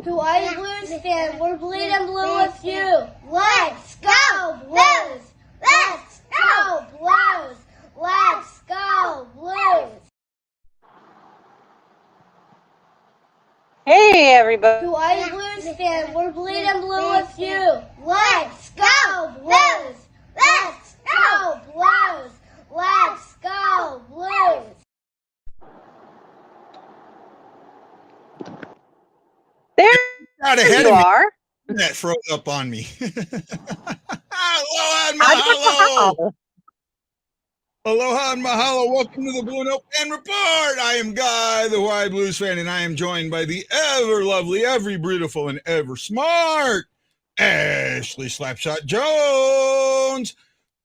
Who are you, Blues fan? We're bleeding blue with you. Let's go, Blues! Let's go, Blues! Let's go, Blues! Hey, everybody. Who are you, Blues fan? We're bleeding blue with you. Let's go, Blues! Let's go, Blues! Let's go, Blues! There Out ahead you of me. are. That froze up on me. Aloha and Wow. mahalo. Aloha and mahalo. Welcome to the BlueNote Fan Report. I am Guy, the Hawaii Blues fan, and I am joined by the ever lovely, ever beautiful, and ever smart Ashley Slapshot Jones.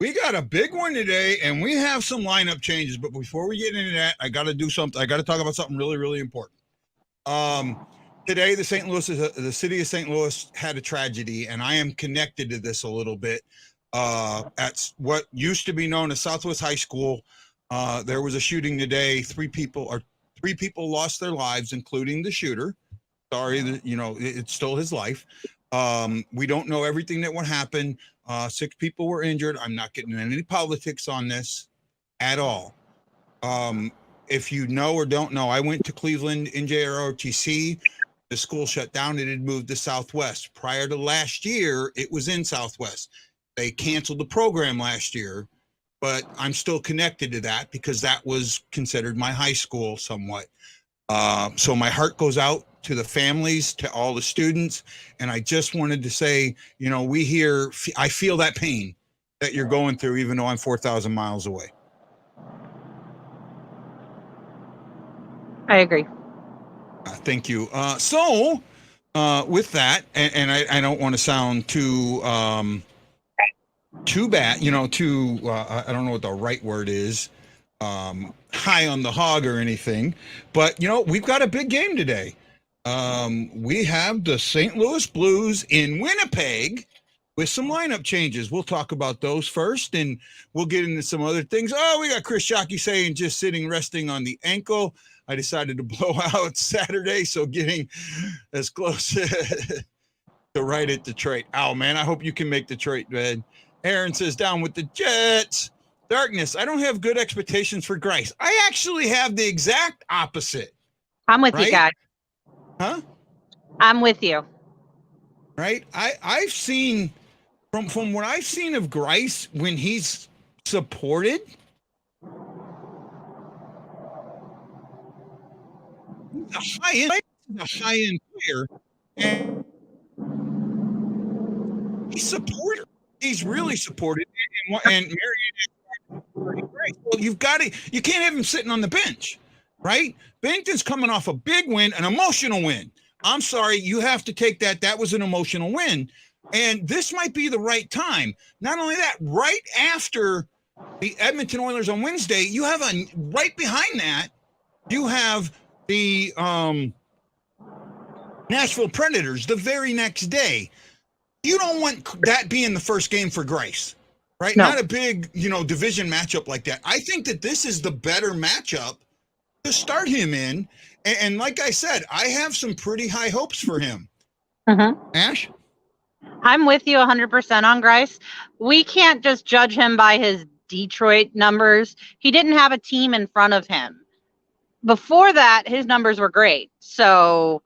We got a big one today, and we have some lineup changes. But before we get into that, I got to do something. I got to talk about something really, really important. Today, the city of St. Louis had a tragedy, and I am connected to this a little bit. At what used to be known as Southwest High School, there was a shooting today. Three people lost their lives, including the shooter. Sorry, it's still his life. We don't know everything that would happen. 6 people were injured. I'm not getting into any politics on this at all. If you know or don't know, I went to Cleveland in JROTC. The school shut down. It had moved to Southwest. Prior to last year, it was in Southwest. They canceled the program last year, but I'm still connected to that because that was considered my high school somewhat. So my heart goes out to the families, to all the students. And I just wanted to say, I feel that pain that you're going through, even though I'm 4,000 miles away. I agree. Thank you. So with that, and I don't want to sound too bad, I don't know what the right word is, high on the hog or anything, but we've got a big game today. We have the St. Louis Blues in Winnipeg with some lineup changes. We'll talk about those first, and we'll get into some other things. Oh, we got Chris Shockey saying just sitting, resting on the ankle. I decided to blow out Saturday, so getting as close to right at Detroit. Oh, man, I hope you can make Detroit, man. Aaron says, down with the Jets. Darkness, I don't have good expectations for Greiss. I actually have the exact opposite. I'm with you, guys. Huh? I'm with you. Right? I've seen, from what I've seen of Greiss when he's supported, a high-end player, and he's supported. He's really supported, and Marion, well, you can't have him sitting on the bench, right? Bennington's coming off a big win, an emotional win. I'm sorry, you have to take that. That was an emotional win, and this might be the right time. Not only that, right after the Edmonton Oilers on Wednesday, you have right behind that, you have the Nashville Predators the very next day. You don't want that being the first game for Greiss, right? No. Not a big, division matchup like that. I think that this is the better matchup to start him in. And like I said, I have some pretty high hopes for him. Mm-hmm. Ash? I'm with you 100% on Greiss. We can't just judge him by his Detroit numbers. He didn't have a team in front of him. Before that, his numbers were great. So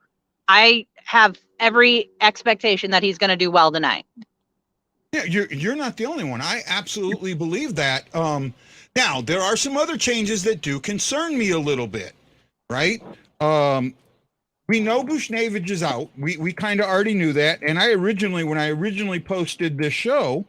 I have every expectation that he's going to do well tonight. Yeah, you're not the only one. I absolutely believe that. Now, there are some other changes that do concern me a little bit, right? We know Buchevich is out. We kind of already knew that. And when I originally posted this show,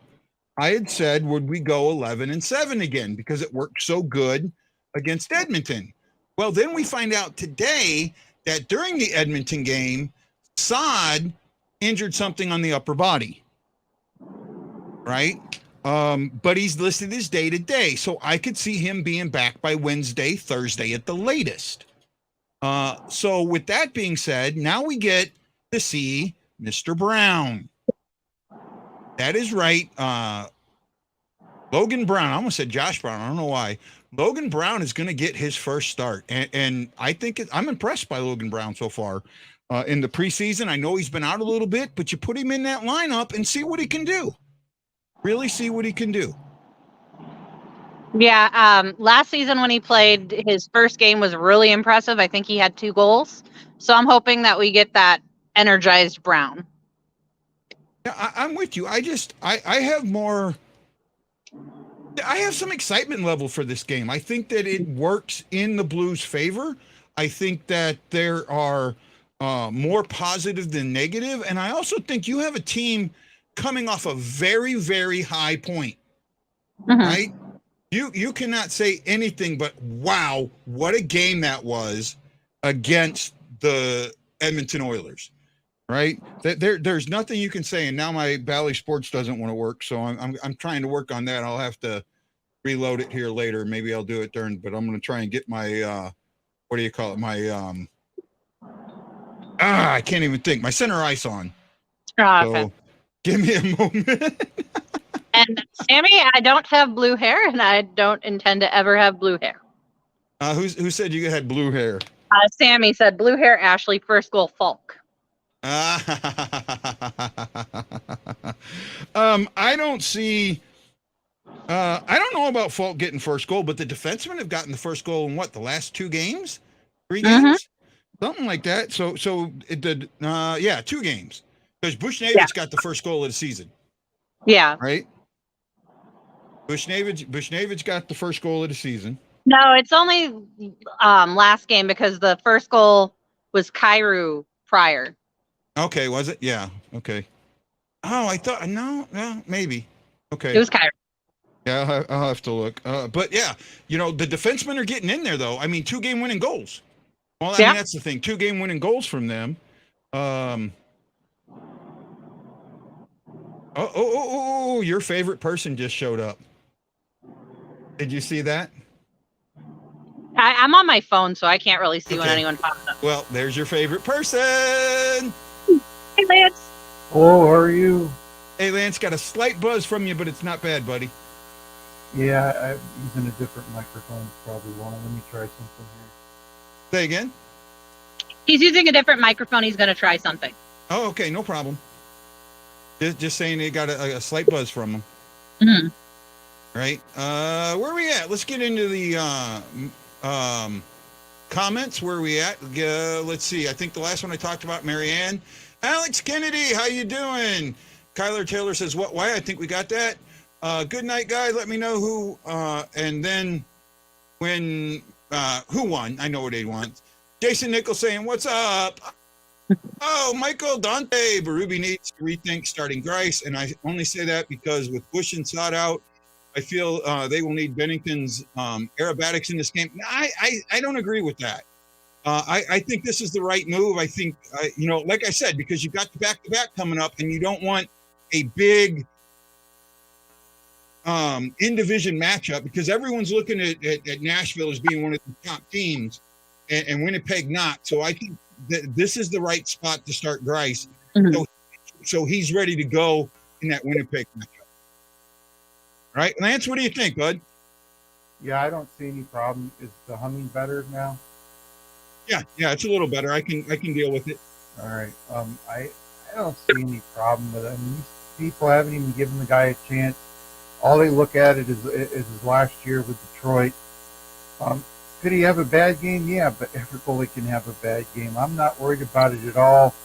I had said, would we go 11-7 again? Because it worked so good against Edmonton. Well, then we find out today that during the Edmonton game, Saad injured something on the upper body, right? But he's listed as day-to-day, so I could see him being back by Wednesday, Thursday at the latest. So with that being said, now we get to see Mr. Brown. That is right. Logan Brown. I almost said Josh Brown. I don't know why. Logan Brown is going to get his first start. And I think I'm impressed by Logan Brown so far in the preseason. I know he's been out a little bit, but you put him in that lineup and see what he can do. Really see what he can do. Yeah, last season when he played, his first game was really impressive. I think he had 2 goals. So I'm hoping that we get that energized Brown. Yeah, I'm with you. I have more. I have some excitement level for this game. I think that it works in the Blues' favor. I think that there are more positive than negative. And I also think you have a team coming off a very, very high point, right? You cannot say anything but, wow, what a game that was against the Edmonton Oilers, right? There's nothing you can say. And now my Bally Sports doesn't want to work, so I'm trying to work on that. I'll have to reload it here later. Maybe I'll do it during, but I'm going to try and get my what do you call it? My I can't even think. My center ice on. Okay. So give me a moment. And Sammy, I don't have blue hair, and I don't intend to ever have blue hair. Who said you had blue hair? Sammy said blue hair, Ashley, first goal, Falk. I don't see. I don't know about Falk getting first goal, but the defensemen have gotten the first goal in the last 2 games, 3 games, something like that. So it did. 2 games because Buchevich got the first goal of the season. Yeah. Right. Buchevich got the first goal of the season. No, it's only last game because the first goal was Kyrou prior. Okay, was it? Yeah. Okay. Oh, I thought no, maybe. Okay. It was Kyrou. Yeah, I'll have to look. But yeah, the defensemen are getting in there though. I mean, 2-game winning goals. Well, I mean, that's the thing. 2-game winning goals from them. Oh, your favorite person just showed up. Did you see that? I'm on my phone, so I can't really see when anyone pops up. Well, there's your favorite person. Hey, Lance. Hello, how are you? Hey, Lance, got a slight buzz from you, but it's not bad, buddy. Yeah, I'm using a different microphone. Probably one. Let me try something here. Say again? He's using a different microphone. He's going to try something. Oh, okay, no problem. Just saying they got a slight buzz from him. Mm-hmm. Right. Where are we at? Let's get into the comments. Where are we at? Let's see. I think the last one I talked about, Marianne. Alex Kennedy, how you doing? Kyler Taylor says, why? I think we got that. Good night, guys. Let me know who, and then when, who won. I know what they want. Jason Nichols saying, what's up? Oh, Michael Dante, Berube needs to rethink starting Greiss. And I only say that because with Bush and Shutout, I feel they will need Bennington's aerobatics in this game. I don't agree with that. I think this is the right move. I think, like I said, because you've got the back-to-back coming up and you don't want a big in-division matchup because everyone's looking at Nashville as being one of the top teams and Winnipeg not. So I think that this is the right spot to start Greiss. Mm-hmm. So he's ready to go in that Winnipeg matchup. Right, Lance, what do you think, bud? Yeah, I don't see any problem. Is the humming better now? Yeah, it's a little better. I can deal with it. All right. I don't see any problem with it. I mean, these people haven't even given the guy a chance. All they look at it is his last year with Detroit. Could he have a bad game? Yeah, but every goalie can have a bad game. I'm not worried about it at all.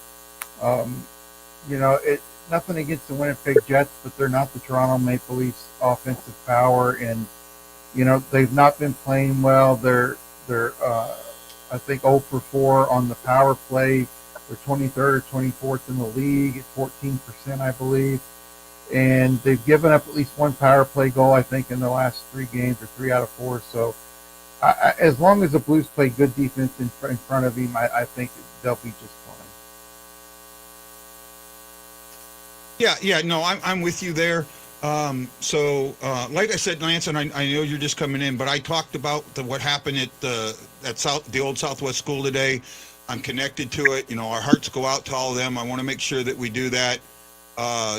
Nothing against the Winnipeg Jets, but they're not the Toronto Maple Leafs offensive power, and they've not been playing well. They're I think 0 for 4 on the power play. They're 23rd or 24th in the league at 14%, I believe, and they've given up at least one power play goal, I think, in the last 3 games or 3 out of 4. So, as long as the Blues play good defense in front of him, I think they'll be just fine. Yeah, no, I'm with you there. Like I said, Lance, and I know you're just coming in, but I talked about what happened at the old Southwest School today. I'm connected to it. Our hearts go out to all of them. I want to make sure that we do that.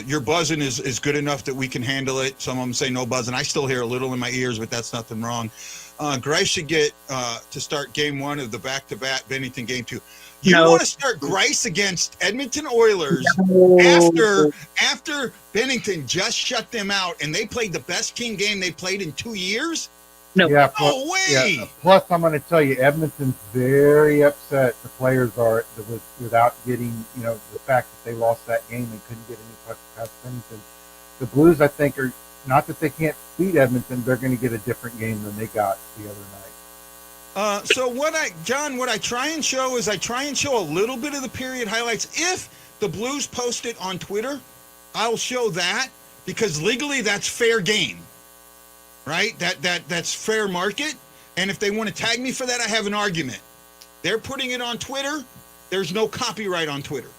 Your buzzing is good enough that we can handle it. Some of them say no buzzing. I still hear a little in my ears, but that's nothing wrong. Greiss should get to start game 1 of the back-to-back Bennington game 2. You No. want to start Greiss against Edmonton Oilers after Bennington just shut them out and they played the best team game they played in 2 years? No. Yeah, No way. Yeah. Plus, I'm going to tell you, Edmonton's very upset. The players are without getting, the fact that they lost that game and couldn't get any pucks past Bennington. The Blues, I think, are not that they can't beat Edmonton. They're going to get a different game than they got the other night. So what I try and show is I try and show a little bit of the period highlights. If the Blues post it on Twitter, I'll show that because legally that's fair game, right? That's fair market. And if they want to tag me for that, I have an argument. They're putting it on Twitter. There's no copyright on Twitter.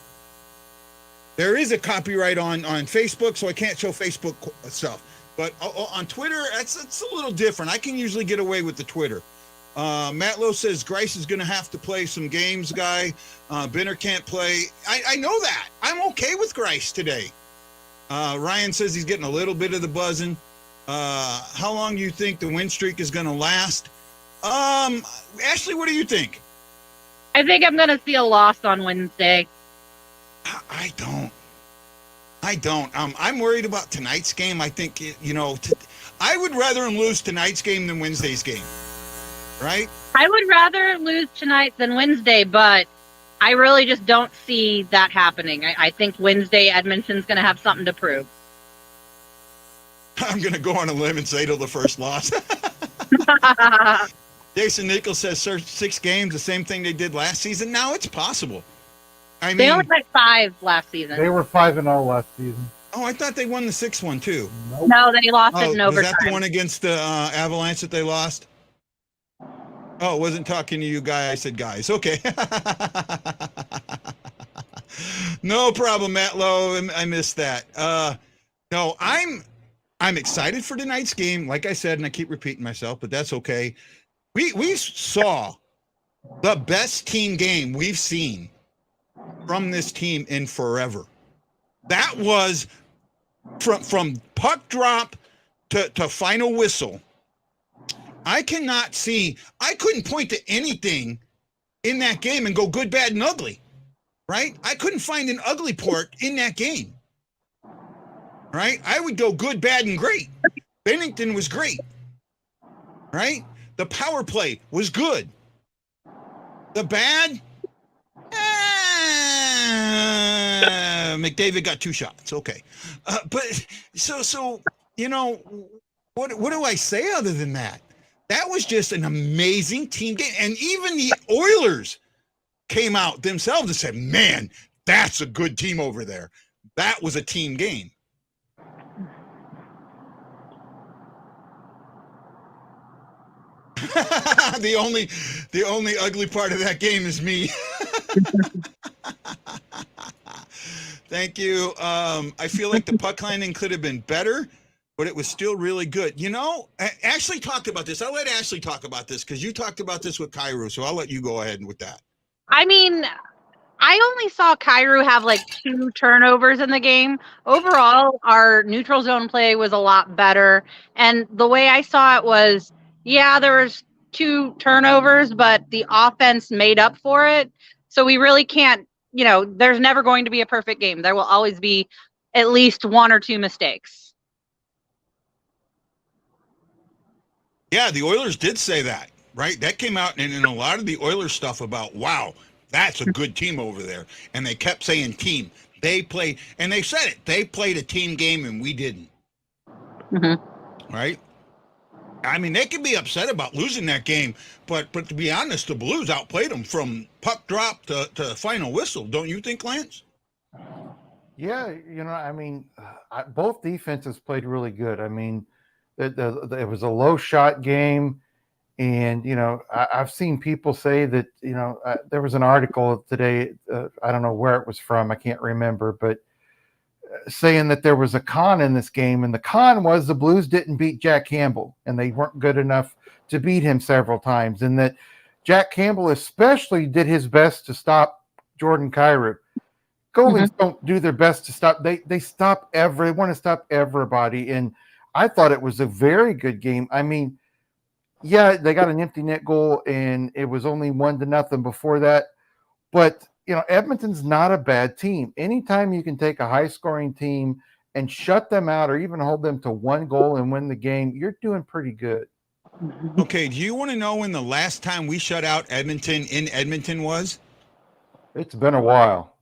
There is a copyright on Facebook, so I can't show Facebook stuff. But on Twitter, it's a little different. I can usually get away with the Twitter. Matt Lowe says Greiss is going to have to play some games, guy. Benner can't play. I know that. I'm okay with Greiss today. Ryan says he's getting a little bit of the buzzing. How long do you think the win streak is going to last? Ashley, what do you think? I think I'm going to see a loss on Wednesday. I don't. I'm worried about tonight's game. I think, I would rather him lose tonight's game than Wednesday's game. Right? I would rather lose tonight than Wednesday, but I really just don't see that happening. I think Wednesday Edmonton's going to have something to prove. I'm going to go on a limb and say till the first loss. Jason Nichols says 6 games, the same thing they did last season. Now it's possible. They only had 5 last season. They were 5-0 last season. Oh, I thought they won the 6th one too. Nope. No, they lost it in overtime. Was that the one against the Avalanche that they lost? Oh, wasn't talking to you, guy. I said guys. Okay. No problem, Matt Lowe. I missed that. No, I'm excited for tonight's game. Like I said, and I keep repeating myself, but that's okay. We saw the best team game we've seen from this team in forever. That was from puck drop to final whistle. I couldn't point to anything in that game and go good, bad, and ugly, right? I couldn't find an ugly port in that game, right? I would go good, bad, and great. Bennington was great, right? The power play was good. The bad, McDavid got 2 shots. Okay. But so, what do I say other than that? That was just an amazing team game. And even the Oilers came out themselves and said, man, that's a good team over there. That was a team game. The only ugly part of that game is me. Thank you. I feel like the puck lining could have been better, but it was still really good. Ashley talked about this. I'll let Ashley talk about this because you talked about this with Kyrou, so I'll let you go ahead with that. I mean, I only saw Kyrou have 2 turnovers in the game. Overall, our neutral zone play was a lot better. And the way I saw it was, there was 2 turnovers, but the offense made up for it. So we really can't, there's never going to be a perfect game. There will always be at least 1 or 2 mistakes. Yeah, the Oilers did say that, right? That came out in a lot of the Oilers stuff about, wow, that's a good team over there. And they kept saying team. They played, and they said it. They played a team game and we didn't. Mm-hmm. Right? I mean, they could be upset about losing that game, but to be honest, the Blues outplayed them from puck drop to final whistle. Don't you think, Lance? Yeah, both defenses played really good. I mean, it was a low shot game, and I've seen people say that there was an article today. I don't know where it was from. I can't remember, but saying that there was a con in this game, and the con was the Blues didn't beat Jack Campbell, and they weren't good enough to beat him several times, and that Jack Campbell especially did his best to stop Jordan Kyrou. Goalies don't do their best to stop. They stop they want to stop everybody, and I thought it was a very good game. I mean, Yeah, they got an empty net goal, and it was only 1-0 before that. But, Edmonton's not a bad team. Anytime you can take a high-scoring team and shut them out or even hold them to 1 goal and win the game, you're doing pretty good. Okay, do you want to know when the last time we shut out Edmonton in Edmonton was? It's been a while.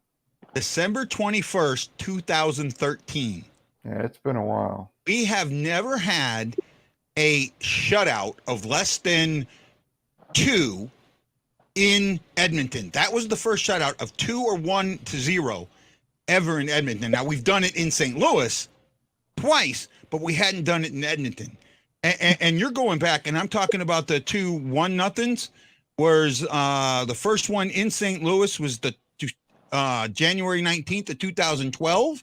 December 21st, 2013. Yeah, it's been a while. We have never had a shutout of less than 2 in Edmonton. That was the first shutout of 2 or 1-0 ever in Edmonton. Now, we've done it in St. Louis twice, but we hadn't done it in Edmonton. And you're going back, and I'm talking about the 2 1-0s, whereas the first one in St. Louis was the January 19th of 2012,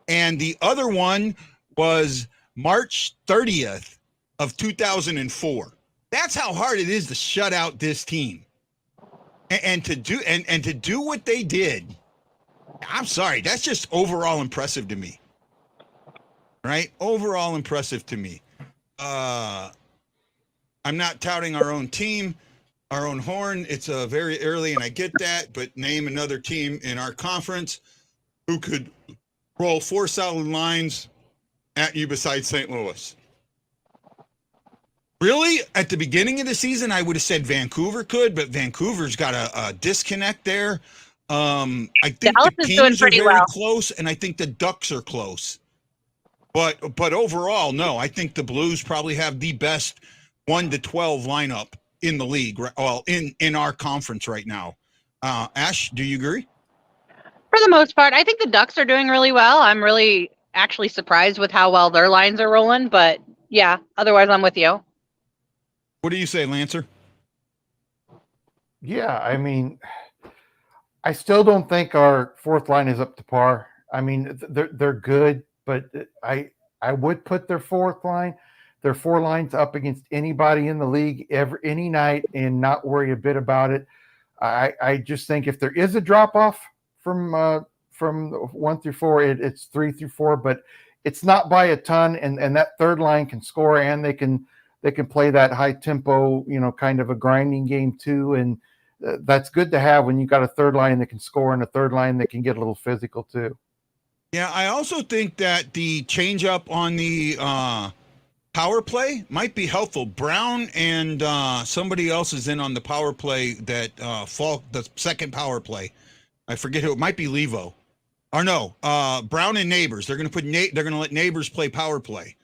and the other one was March 30th of 2004. That's how hard it is to shut out this team, and to do what they did. I'm sorry, that's just overall impressive to me. Right? Overall impressive to me. I'm not touting our own team, our own horn. It's very early, and I get that, but name another team in our conference who could roll 4 solid lines at you besides St. Louis. Really, at the beginning of the season, I would have said Vancouver could, but Vancouver's got a disconnect there. I think Dallas the is doing Kings are pretty very well. close, and I think the Ducks are close. But overall, no, I think the Blues probably have the best 1-12 lineup in the league. Well, in our conference right now. Ash, do you agree? For the most part, I think the Ducks are doing really well. I'm really actually surprised with how well their lines are rolling. But yeah, otherwise, I'm with you. What do you say, Lancer? Yeah, I mean, I still don't think our fourth line is up to par. I mean, they're good, but I would put their fourth line, their 4 lines up against anybody in the league any night and not worry a bit about it. I just think if there is a drop off from 1 through 4, it's 3 through 4, but it's not by a ton. And that third line can score, and they can play that high tempo, kind of a grinding game too. And that's good to have when you got a third line that can score and a third line that can get a little physical too. Yeah, I also think that the change up on the power play might be helpful. Brown and somebody else is in on the power play that Falk, the second power play. I forget who it might be. Levio, or no, Brown and Neighbors. They're going to let Neighbors play power play.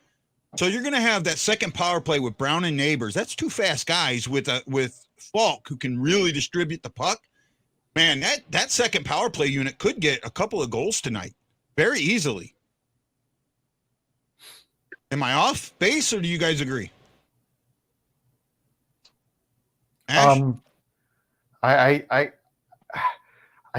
So you're going to have that second power play with Brown and Neighbors. That's 2 fast guys with Falk who can really distribute the puck. Man, that second power play unit could get a couple of goals tonight very easily. Am I off base, or do you guys agree? Ash? I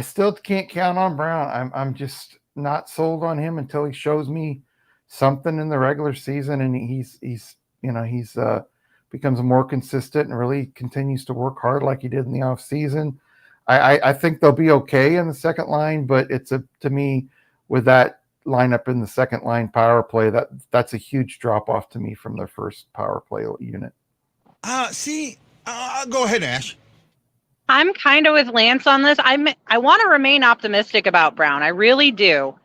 still can't count on Brown. I'm just not sold on him until he shows me something in the regular season, and he's becomes more consistent and really continues to work hard like he did in the off season. I think they'll be okay in the second line, but to me, with that lineup in the second line power play, that's a huge drop off to me from their first power play unit. Go ahead, Ash. I'm kind of with Lance on this. I want to remain optimistic about Brown. I really do.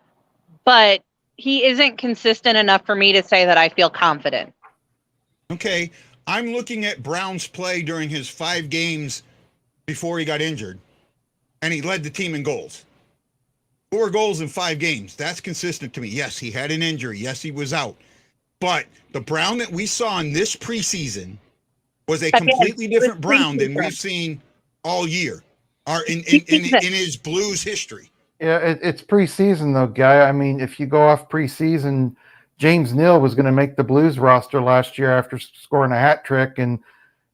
But he isn't consistent enough for me to say that I feel confident. Okay. I'm looking at Brown's play during his 5 games before he got injured, and he led the team in goals. 4 goals in 5 games. That's consistent to me. Yes, he had an injury. Yes, he was out. But the Brown that we saw in this preseason was a completely different Brown than we've seen all year, or in his Blues history. Yeah, it's preseason though, Guy. I mean, if you go off preseason, James Neal was going to make the Blues roster last year after scoring a hat trick, and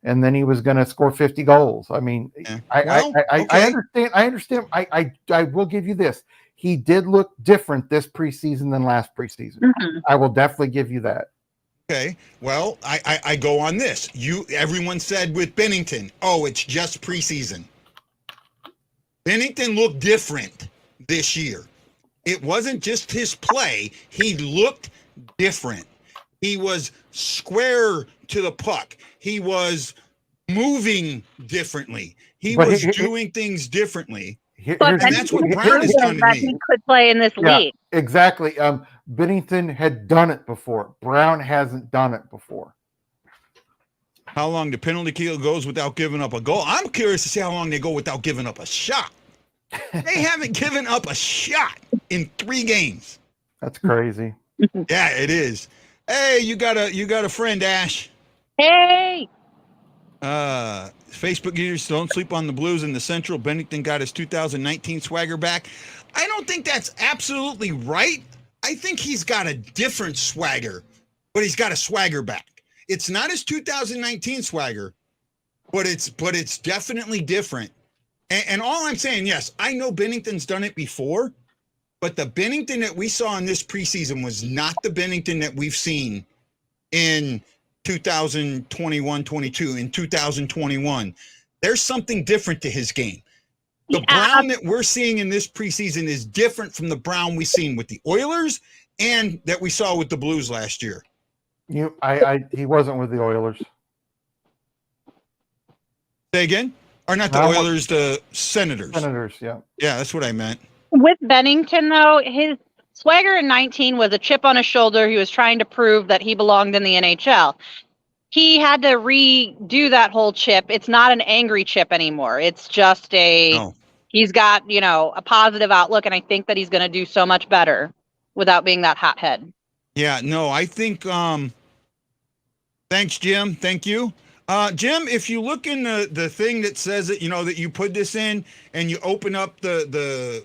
then he was going to score 50 goals. I mean, yeah. I understand. I will give you this. He did look different this preseason than last preseason. Mm-hmm. I will definitely give you that. Okay. Well, I go on this. Everyone said with Binnington, it's just preseason. Binnington looked different this year. It wasn't just his play. He looked different. He was square to the puck. He was moving differently. He But was doing things differently. But And that's what Brown proven has done to that me. he could play in this Yeah, league. exactly. Bennington had done it before. Brown hasn't done it before. How long the penalty kill goes without giving up a goal? I'm curious to see how long they go without giving up a shot. They haven't given up a shot in 3 games. That's crazy. Yeah, it is. Hey, you got a friend, Ash. Hey, Facebook users don't sleep on the Blues in the Central. Bennington got his 2019 swagger back. I don't think that's absolutely right. I think he's got a different swagger, but he's got a swagger back. It's not his 2019 swagger, but it's definitely different. And all I'm saying, yes, I know Bennington's done it before, but the Bennington that we saw in this preseason was not the Bennington that we've seen in 2021-22, in 2021. There's something different to his game. The Brown that we're seeing in this preseason is different from the Brown we've seen with the Oilers and that we saw with the Blues last year. He wasn't with the Oilers. Say again? Or not the Oilers, the Senators. Senators, yeah. Yeah, that's what I meant. with Bennington, though, his swagger in 19 was a chip on his shoulder. He was trying to prove that he belonged in the NHL. He had to redo that whole chip. It's not an angry chip anymore. It's just he's got, a positive outlook, and I think that he's going to do so much better without being that hothead. Yeah, no, I think, thanks, Jim. Thank you. Jim, if you look in the thing that says that, that you put this in and you open up the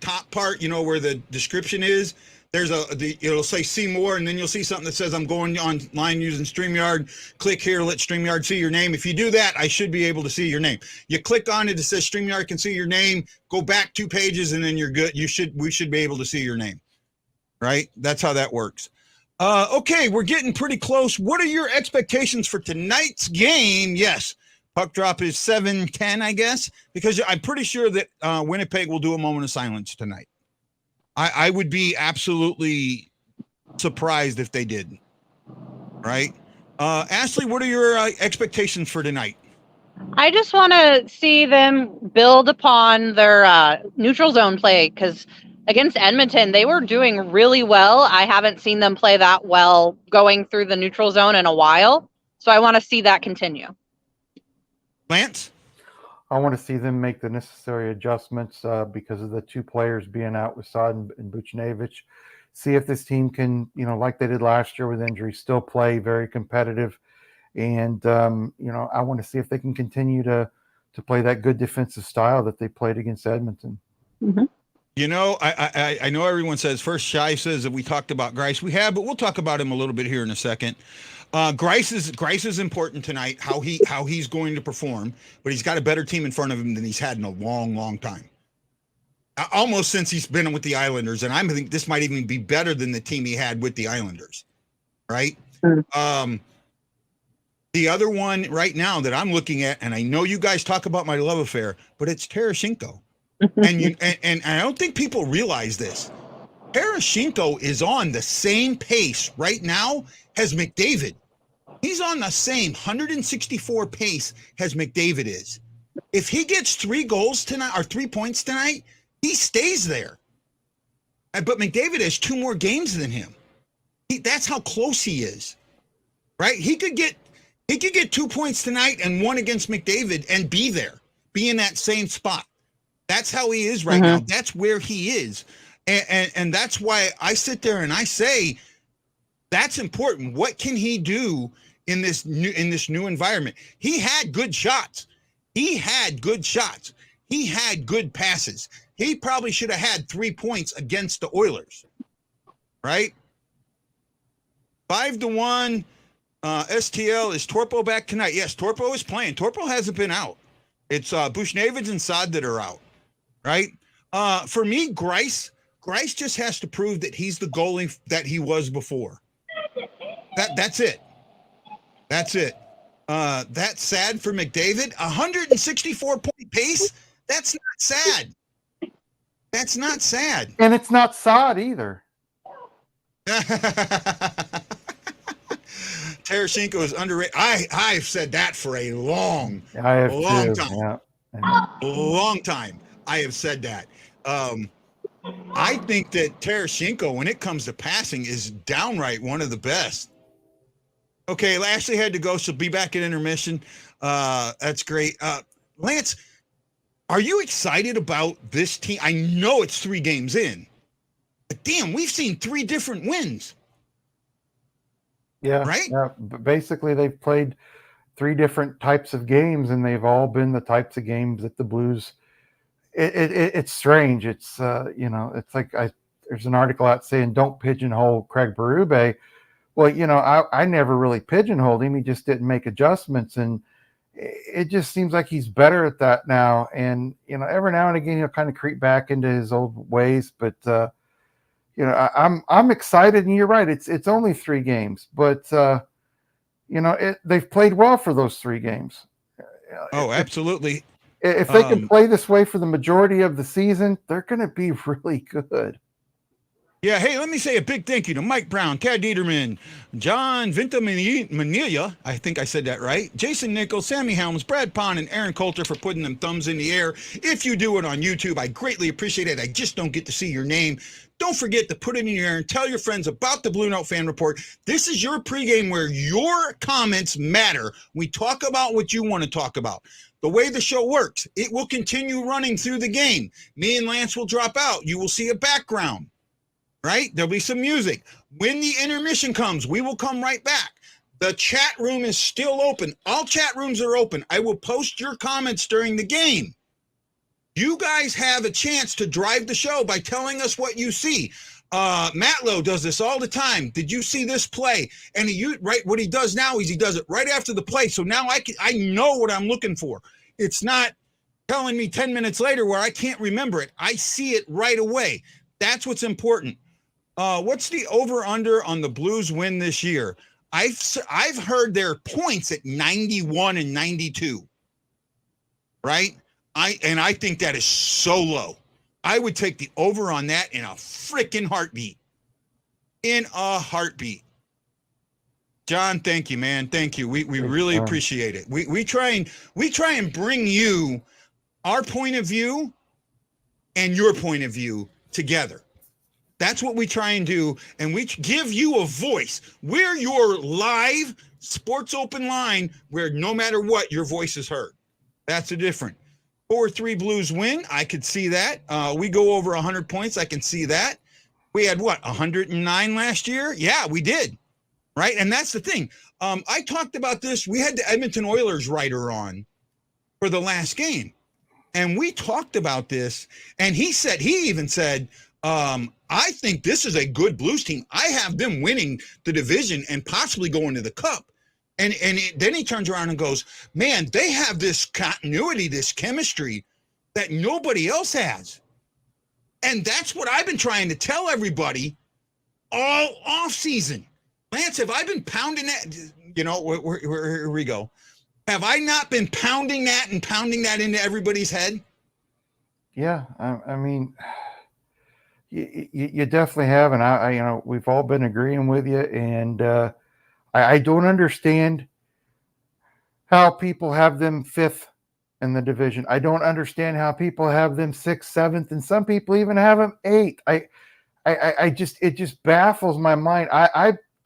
top part, where the description is, there's it'll say see more, and then you'll see something that says I'm going online using StreamYard. Click here, let StreamYard see your name. If you do that, I should be able to see your name. You click on it, it says StreamYard can see your name. Go back 2 pages, and then you're good. We should be able to see your name. Right? That's how that works. Okay, we're getting pretty close. What are your expectations for tonight's game? Yes, puck drop is 7:10, I guess, because I'm pretty sure that Winnipeg will do a moment of silence tonight. I would be absolutely surprised if they did. Right? Ashley, what are your expectations for tonight? I just want to see them build upon their neutral zone play, because against Edmonton, they were doing really well. I haven't seen them play that well going through the neutral zone in a while. So I want to see that continue. Lance? I want to see them make the necessary adjustments because of the 2 players being out with Saad and Buchevich. See if this team can, like they did last year with injuries, still play very competitive. And, I want to see if they can continue to play that good defensive style that they played against Edmonton. Mm-hmm. I know everyone says first. Shai says that we talked about Greiss. We have, but we'll talk about him a little bit here in a second. Greiss is important tonight. How he's going to perform, but he's got a better team in front of him than he's had in a long, long time. Almost since he's been with the Islanders, and I think this might even be better than the team he had with the Islanders. Right. Mm-hmm. The other one right now that I'm looking at, and I know you guys talk about my love affair, but it's Tarasenko. And I don't think people realize this. Tarasenko is on the same pace right now as McDavid. He's on the same 164 pace as McDavid is. If he gets 3 goals tonight or 3 points tonight, he stays there. But McDavid has 2 more games than him. That's how close he is. Right? He could get 2 points tonight and 1 against McDavid and be there, be in that same spot. That's how he is right now. That's where he is. And that's why I sit there and I say, that's important. What can he do in this new environment? He had good shots. He had good passes. He probably should have had 3 points against the Oilers. Right? 5-1. STL, is Torpo back tonight? Yes, Torpo is playing. Torpo hasn't been out. It's Buchevich and Saad that are out. Right? For me, Greiss just has to prove that he's the goalie that he was before. That's it. That's sad for McDavid. 164-point pace. That's not sad. That's not sad. And it's not Saad either. Tarasenko is underrated. I've said that for a long I have time. Yeah. A long time. I have said that. I think that Tarasenko, when it comes to passing, is downright one of the best. Okay, Ashley had to go. She'll be back at intermission. That's great. Lance, are you excited about this team? I know it's 3 games in, but damn, we've seen 3 different wins. Yeah. Right? Yeah. But basically, they've played 3 different types of games, and they've all been the types of games that the Blues. It's strange. It's it's like there's an article out saying don't pigeonhole Craig Berube. Well, I never really pigeonholed him. He just didn't make adjustments, and it just seems like he's better at that now. And every now and again he'll kind of creep back into his old ways. But I'm excited, and you're right. It's only 3 games, but they've played well for those 3 games. Oh, absolutely. If they can play this way for the majority of the season, they're going to be really good. Yeah, hey, let me say a big thank you to Mike Brown, Kat Dieterman, John Vintamania, I think I said that right, Jason Nichols, Sammy Helms, Brad Pond, and Aaron Coulter for putting them thumbs in the air. If you do it on YouTube, I greatly appreciate it. I just don't get to see your name. Don't forget to put it in your ear and tell your friends about the Blue Note Fan Report. This is your pregame where your comments matter. We talk about what you want to talk about. The way the show works, it will continue running through the game. Me and Lance will drop out. You will see a background, right? There'll be some music. When the intermission comes, we will come right back. The chat room is still open. All chat rooms are open. I will post your comments during the game. You guys have a chance to drive the show by telling us what you see. Matlow does this all the time. Did you see this play? And what he does now is he does it right after the play. So now I know what I'm looking for. It's not telling me 10 minutes later where I can't remember it. I see it right away. That's what's important. What's the over-under on the Blues win this year? I've heard their points at 91 and 92, right? I think that is so low. I would take the over on that in a freaking heartbeat. In a heartbeat. John, thank you, man. Thank you. We really appreciate it. We try and bring you our point of view and your point of view together. That's what we try and do, and we give you a voice. We're your live sports open line where no matter what, your voice is heard. That's the difference. 4-3 Blues win. I could see that. We go over 100 points. I can see that. We had 109 last year? Yeah, we did. Right? And that's the thing. I talked about this. We had the Edmonton Oilers writer on for the last game. And we talked about this. And he even said, I think this is a good Blues team. I have them winning the division and possibly going to the Cup. And then he turns around and goes, man, they have this continuity, this chemistry that nobody else has. And that's what I've been trying to tell everybody all off season. Lance, have I been pounding that? Here we go. Have I not been pounding that into everybody's head? Yeah, I mean, you definitely have, and we've all been agreeing with you, and I don't understand how people have them 5th in the division. I don't understand how people have them 6th, 7th, and some people even have them 8th. It just baffles my mind.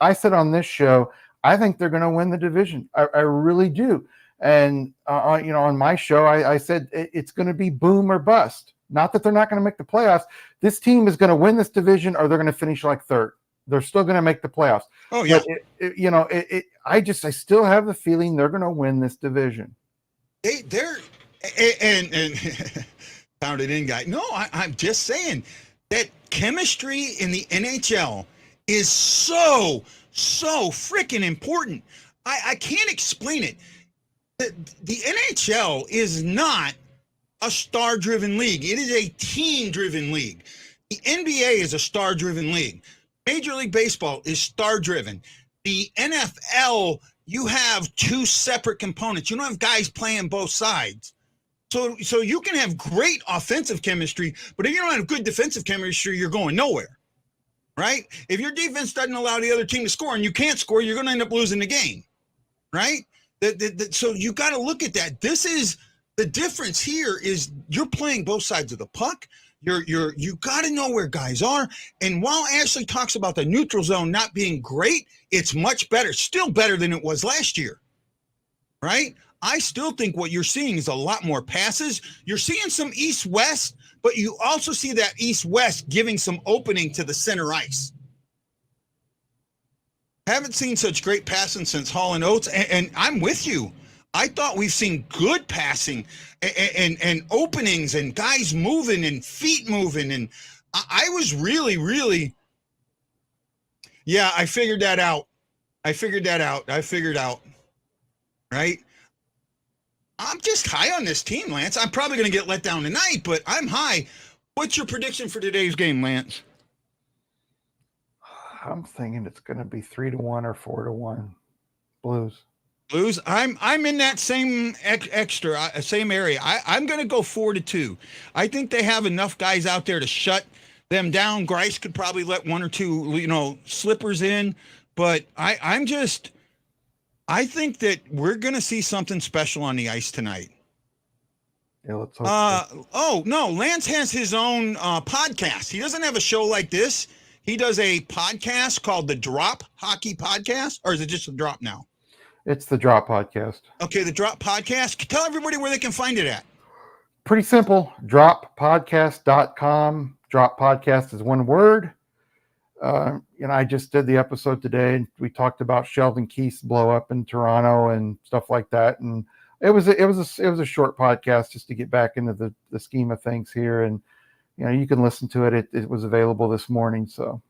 I said on this show, I think they're going to win the division. I really do. And on my show, I said it's going to be boom or bust. Not that they're not going to make the playoffs. This team is going to win this division, or they're going to finish like 3rd. They're still going to make the playoffs. Oh yeah. But I still have the feeling they're going to win this division. They're found it in, guy. No, I'm just saying that chemistry in the NHL is so freaking important. I can't explain it. The NHL is not a star-driven league. It is a team-driven league. The NBA is a star-driven league. Major League Baseball is star-driven. The NFL, you have 2 separate components. You don't have guys playing both sides. So you can have great offensive chemistry, but if you don't have good defensive chemistry, you're going nowhere. right? If your defense doesn't allow the other team to score and you can't score, you're going to end up losing the game, right? So you got to look at that. This is the difference here is you're playing both sides of the puck. You got to know where guys are. And while Ashley talks about the neutral zone not being great, it's much better, still better than it was last year, right? I still think what you're seeing is a lot more passes. You're seeing some east-west, but you also see that east-west giving some opening to the center ice. Haven't seen such great passing since Hall and Oates, and I'm with you. I thought we've seen good passing and openings and guys moving and feet moving, and I was really, yeah, I figured out, right? I'm just high on this team, Lance. I'm probably going to get let down tonight, but I'm high. What's your prediction for today's game, Lance? I'm thinking it's going to be 3-1 or 4-1 Blues. Blues. I'm in that same same area. I'm going to go 4-2. I think they have enough guys out there to shut them down. Greiss could probably let one or two, slippers in, but I think that we're going to see something special on the ice tonight. Yeah, let's hope so. Oh, no, Lance has his own podcast. He doesn't have a show like this. He does a podcast called the Drop Hockey Podcast, or is it just the Drop now? It's the Drop Podcast. Okay, the Drop Podcast. Tell everybody where they can find it at. Pretty simple. droppodcast.com. Drop Podcast is one word. I just did the episode today, and we talked about Sheldon Keith's blow up in Toronto and stuff like that. And it was a short podcast just to get back into the scheme of things here. And you can listen to it. It was available this morning. So.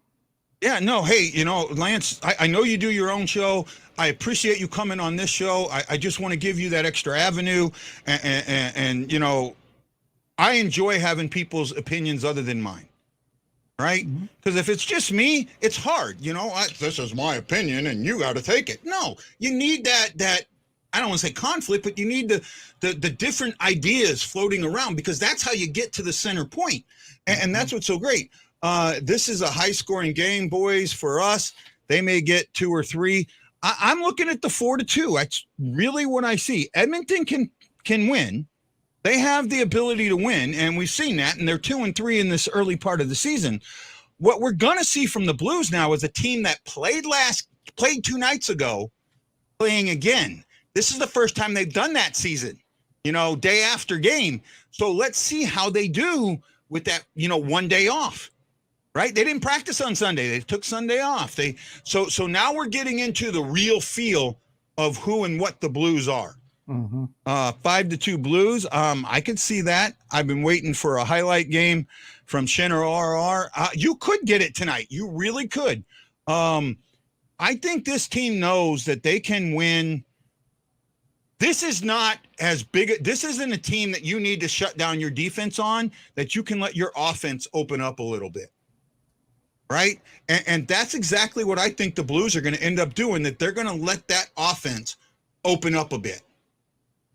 Yeah, no, hey, Lance, I know you do your own show. I appreciate you coming on this show. I just want to give you that extra avenue. And I enjoy having people's opinions other than mine. Right? Because if it's just me, it's hard. This is my opinion and you got to take it. No, you need that, I don't want to say conflict, but you need the different ideas floating around, because that's how you get to the center point. And that's what's so great. This is a high scoring game, boys, for us. They may get 2 or 3. I'm looking at the 4-2. That's really what I see. Edmonton can win. They have the ability to win, and we've seen that, and they're 2-3 in this early part of the season. What we're going to see from the Blues now is a team that played 2 nights ago, playing again. This is the first time they've done that season, day after game. So let's see how they do with that, 1 day off, right? They didn't practice on Sunday. They took Sunday off. So now we're getting into the real feel of who and what the Blues are. 5-2 Blues. I could see that. I've been waiting for a highlight game from Shin or RR. You could get it tonight. You really could. I think this team knows that they can win. This is not as big. This isn't a team that you need to shut down your defense on, that you can let your offense open up a little bit. Right? And that's exactly what I think the Blues are going to end up doing, that they're going to let that offense open up a bit.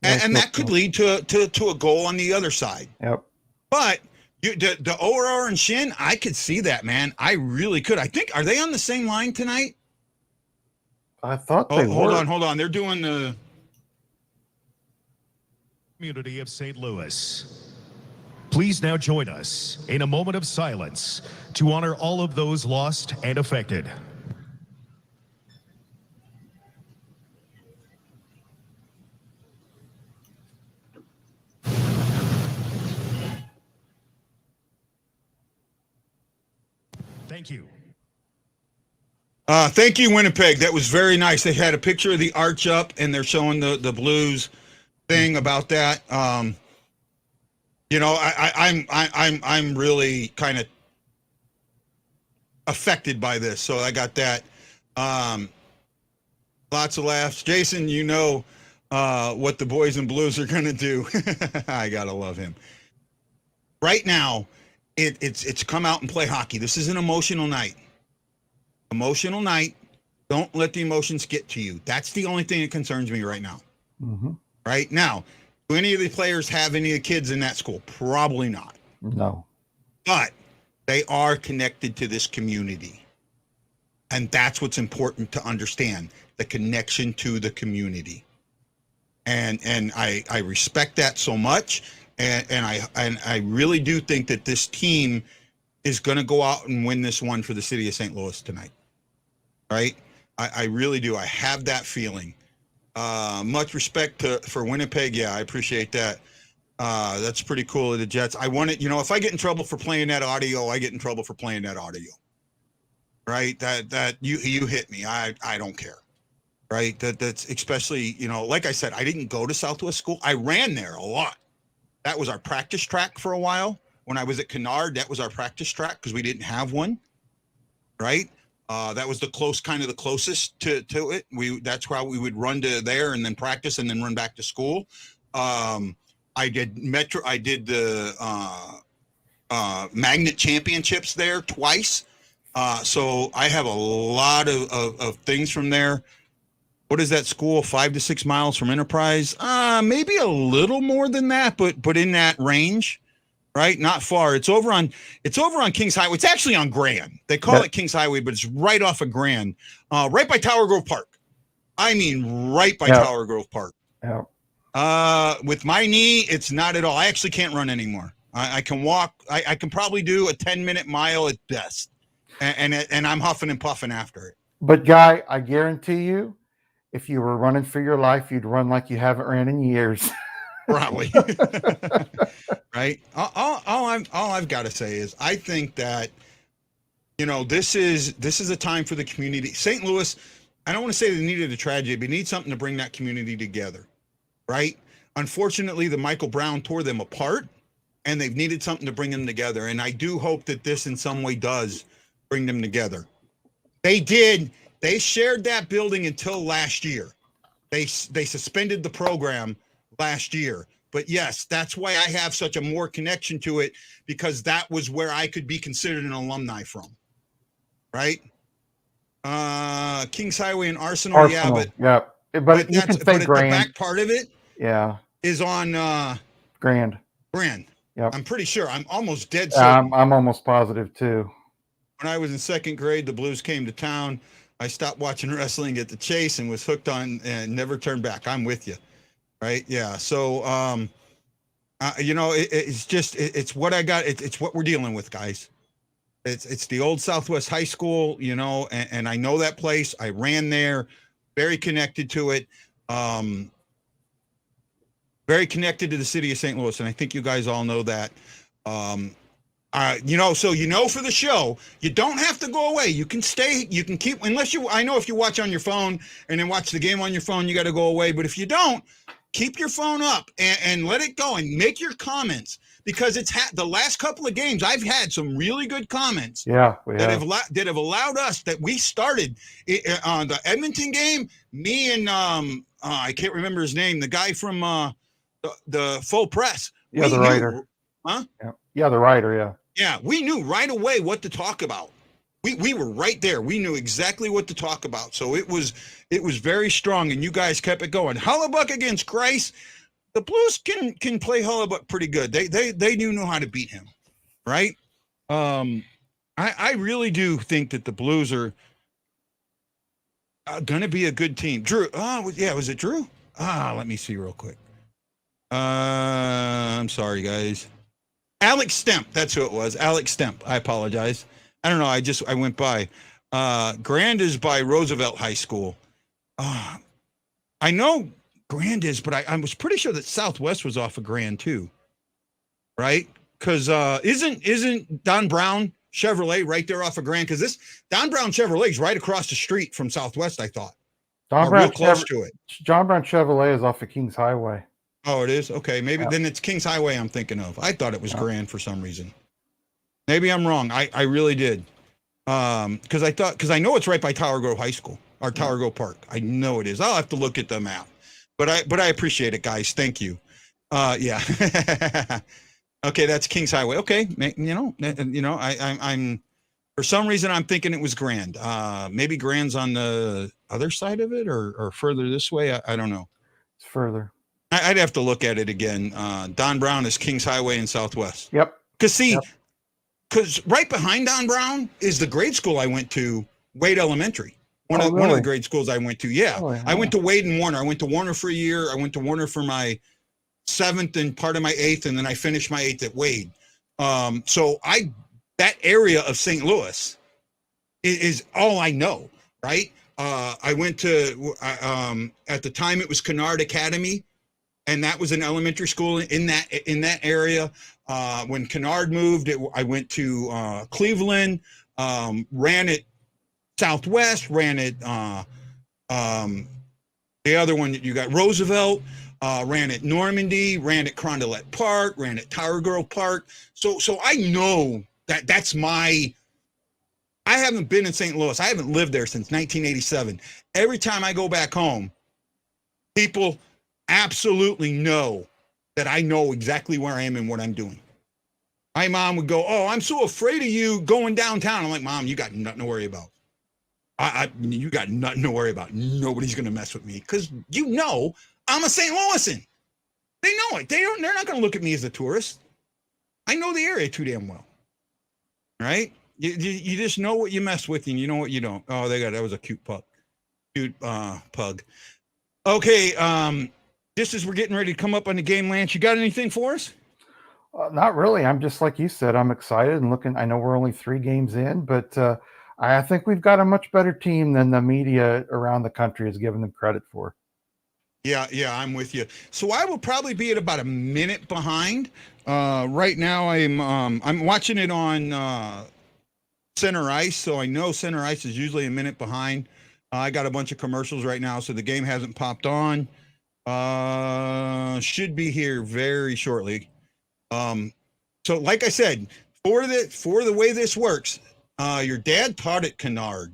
And that could lead to a goal on the other side. Yep. But the OR and Shin, I could see that, man. I really could. I think, are they on the same line tonight? I thought they were. Hold on. They're doing the community of St. Louis. Please now join us in a moment of silence to honor all of those lost and affected. Thank you. Thank you, Winnipeg. That was very nice. They had a picture of the arch up, and they're showing the Blues thing about that. I'm really kind of affected by this, so I got that. Lots of laughs. Jason, what the boys in Blues are going to do. I gotta love him. Right now, it's come out and play hockey. This is an emotional night. Emotional night. Don't let the emotions get to you. That's the only thing that concerns me right now. Right now, do any of the players have any of the kids in that school? Probably not. No. But They are connected to this community. And that's what's important to understand, the connection to the community. And I respect that so much. And I really do think that this team is going to go out and win this one for the city of St. Louis tonight. Right? I really do. I have that feeling. Much respect for Winnipeg. Yeah, I appreciate that. That's pretty cool of the Jets. I want it, if I get in trouble for playing that audio, I get in trouble for playing that audio. Right? That you hit me. I don't care. Right? That's especially, like I said, I didn't go to Southwest School. I ran there a lot. That was our practice track for a while. When I was at Kennard, that was our practice track because we didn't have one. Right? That was the closest to it. That's why we would run to there and then practice and then run back to school. I did the Magnet Championships there twice. So I have a lot of things from there. What is that school? 5 to 6 miles from Enterprise? Maybe a little more than that, but in that range, right? Not far. It's over on Kings Highway. It's actually on Grand. They call it Kings Highway, but it's right off of Grand, right by Tower Grove Park. I mean, right by Tower Grove Park. Yeah. With my knee, it's not at all. I actually can't run anymore. I can walk. I can probably do a 10-minute mile at best, and I'm huffing and puffing after it. But Guy, I guarantee you, if you were running for your life, you'd run like you haven't ran in years. Probably. Right. All I've got to say is I think that, this is a time for the community. St. Louis, I don't want to say they needed a tragedy, but need something to bring that community together. Right. Unfortunately, the Michael Brown tore them apart, and they've needed something to bring them together. And I do hope that this in some way does bring them together. They did. They shared that building until last year. They suspended the program last year. But yes, that's why I have such a more connection to it, because that was where I could be considered an alumni from. Right? Kings Highway and Arsenal. Yeah, but you can say the Grand. back part of it is on Grand. Yep. I'm pretty sure. I'm almost dead certain. I'm almost positive too. When I was in second grade, the Blues came to town. I stopped watching wrestling at the Chase and was hooked on and never turned back. I'm with you. Right. Yeah. So, it's what I got. It's what we're dealing with, guys. It's the old Southwest High School, and I know that place. I ran there, very connected to it. Very connected to the city of St. Louis. And I think you guys all know that. For the show, you don't have to go away. You can stay, you can keep, I know if you watch on your phone and then watch the game on your phone, you got to go away. But if you don't, keep your phone up and let it go and make your comments, because it's the last couple of games I've had some really good comments. Yeah, that have allowed us, that we started on the Edmonton game. Me and I can't remember his name, the guy from the Full Press. Yeah, the writer. Huh? Yeah, the writer. Yeah. Yeah, we knew right away what to talk about. We were right there. We knew exactly what to talk about. So it was very strong, and you guys kept it going. Hellebuck against Greiss. The Blues can play Hellebuck pretty good. They do know how to beat him, right? I really do think that the Blues are going to be a good team. Drew, was it Drew? Let me see real quick. I'm sorry, guys. Alex Stemp, that's who it was. Alex Stemp. I apologize. I don't know. I went by. Grand is by Roosevelt High School. I know Grand is, but I was pretty sure that Southwest was off of Grand too, right? Because isn't Don Brown Chevrolet right there off of Grand? Because this Don Brown Chevrolet is right across the street from Southwest. I thought. Real close to it. John Brown Chevrolet is off of Kings Highway. Oh, it is? Okay, maybe then it's Kings Highway I'm thinking of. I thought it was Grand for some reason. Maybe I'm wrong. I really did. Because I know it's right by Tower Grove High School or Tower Grove Park. I know it is. I'll have to look at the map. But I appreciate it, guys. Thank you. Yeah. Okay, that's Kings Highway. Okay, I'm for some reason I'm thinking it was Grand. Maybe Grand's on the other side of it or further this way. I don't know. It's further. I'd have to look at it again. Don Brown is Kings Highway in Southwest. Yep. Because because right behind Don Brown is the grade school I went to, Wade Elementary. One of the grade schools I went to. Yeah. Oh, yeah. I went to Wade and Warner. I went to Warner for a year. I went to Warner for my 7th and part of my 8th, and then I finished my 8th at Wade. So that area of St. Louis is all I know, right? I went to, at the time it was Kennard Academy, and that was an elementary school in that area. When Kennard moved, I went to Cleveland, ran it Southwest, ran it the other one that you got, Roosevelt, ran at Normandy, ran at Carondelet Park, ran at Tower Grove Park. So I know that's my, I haven't been in St. Louis. I haven't lived there since 1987. Every time I go back home, people absolutely know that I know exactly where I am and what I'm doing. My mom would go, "Oh, I'm so afraid of you going downtown." I'm like, "Mom, you got nothing to worry about. You got nothing to worry about. Nobody's going to mess with me because you know I'm a St. Louisan. They know it. They're not going to look at me as a tourist. I know the area too damn well. Right? You just know what you mess with and you know what you don't. Oh, that was a cute pup. Cute pug. Okay, just as we're getting ready to come up on the game, Lance, you got anything for us? Not really. I'm just like you said. I'm excited and looking. I know we're only 3 games in, but I think we've got a much better team than the media around the country is giving them credit for. Yeah, I'm with you. So I will probably be at about a minute behind. Right now, I'm watching it on center ice, so I know center ice is usually a minute behind. I got a bunch of commercials right now, so the game hasn't popped on. Should be here very shortly. So like I said, for the way this works, your dad taught at Kennard.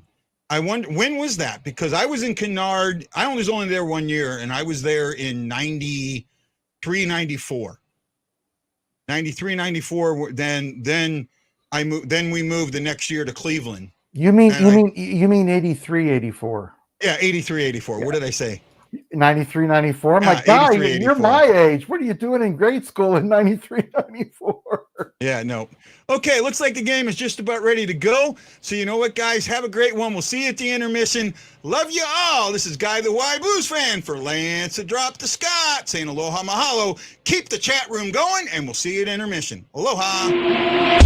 I wonder, when was that? Because I was in Kennard. I was only there 1 year, and I was there in 93, 94. 93, 94. Then I moved. Then we moved the next year to Cleveland. You mean 83, 84? Yeah, 83, 84. Yeah. What did I say? 93, 94. I'm like, guy, you're my age. What are you doing in grade school in 93, 94? Yeah, no. Okay, looks like the game is just about ready to go. So you know what, guys? Have a great one. We'll see you at the intermission. Love you all. This is Guy the Y Blues fan for Lance the Drop the Scott saying aloha mahalo. Keep the chat room going, and we'll see you at intermission. Aloha.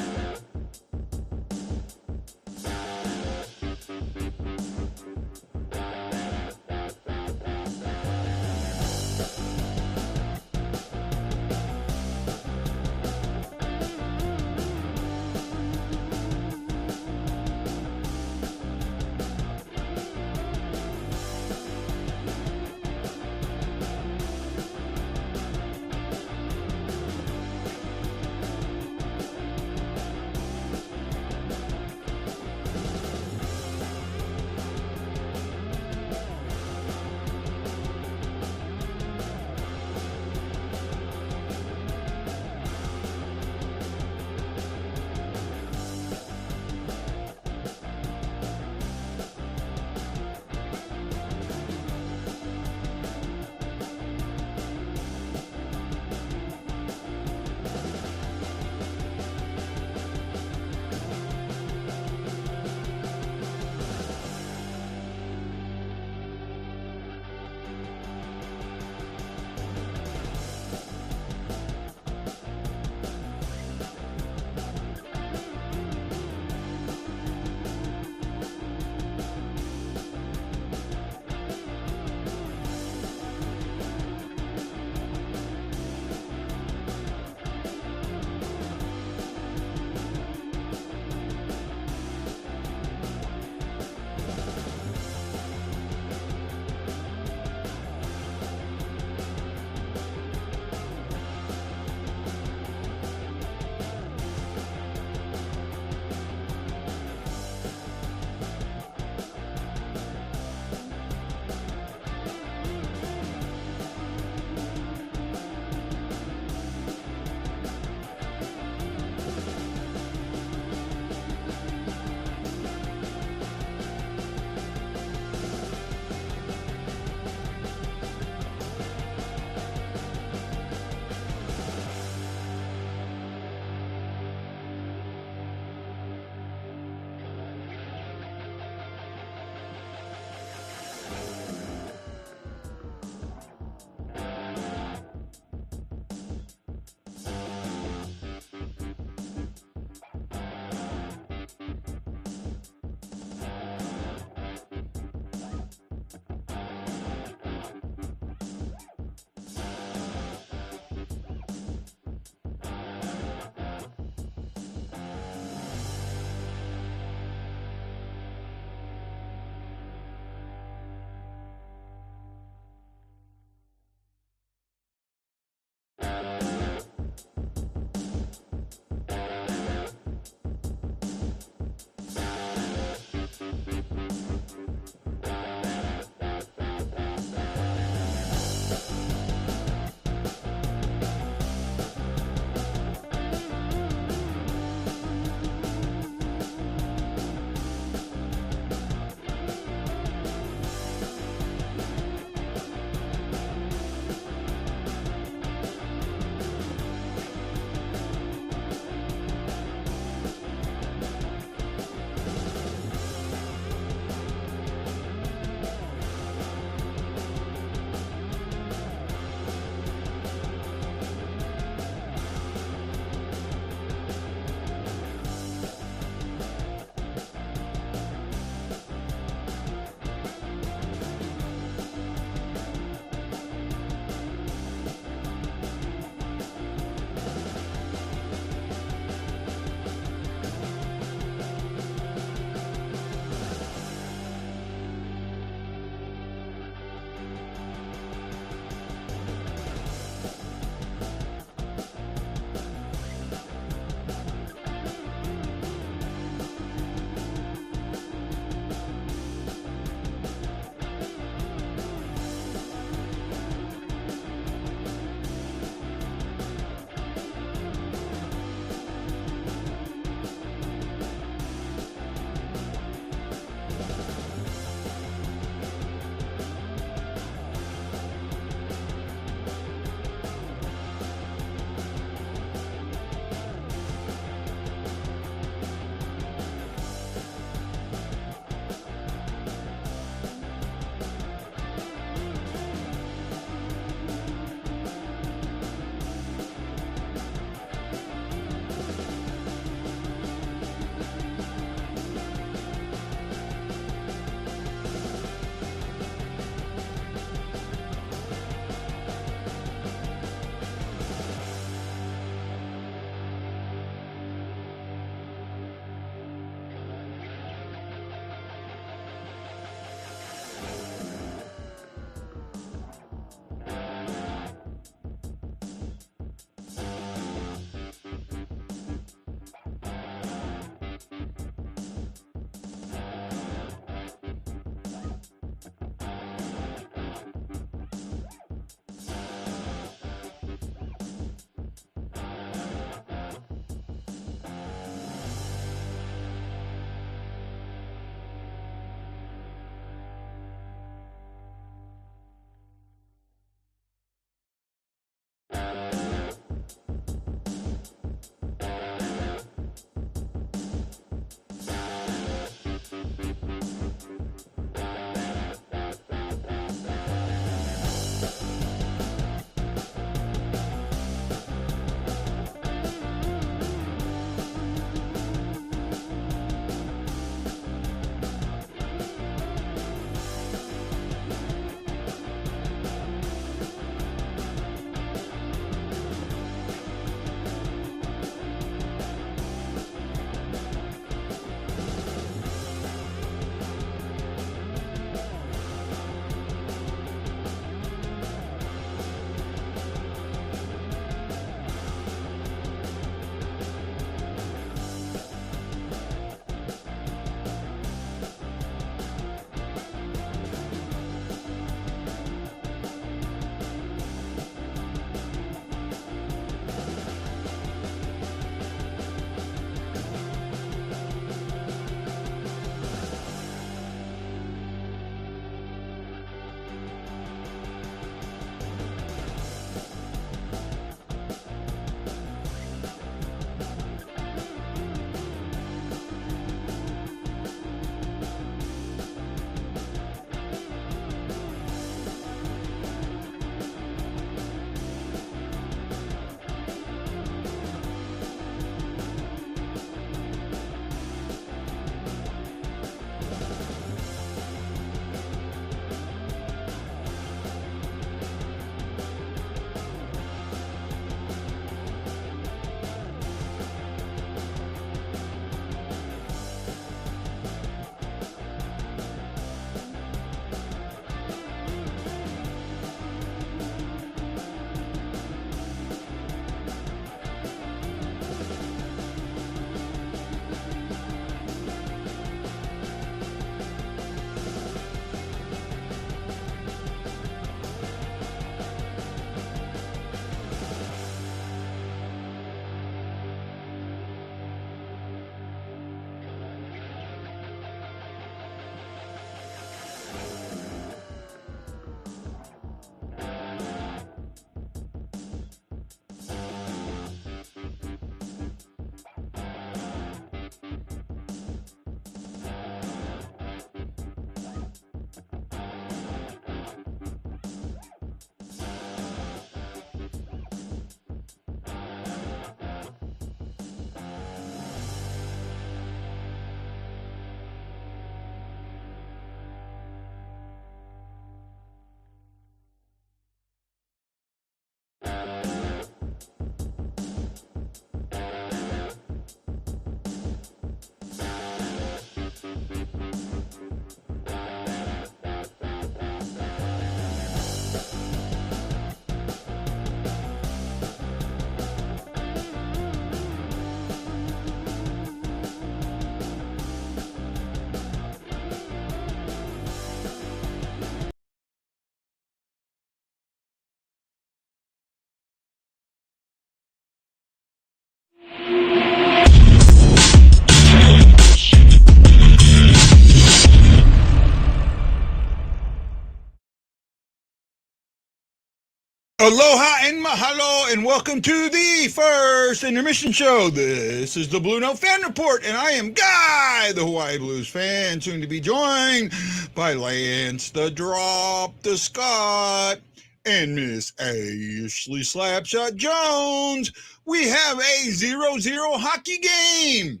Aloha and mahalo, and welcome to the first intermission show. This is the BlueNote Fan Report, and I am Guy, the Hawaii Blues fan, soon to be joined by Lance, the Drop, the Scott, and Miss Ashley Slapshot Jones. We have a 0-0 hockey game.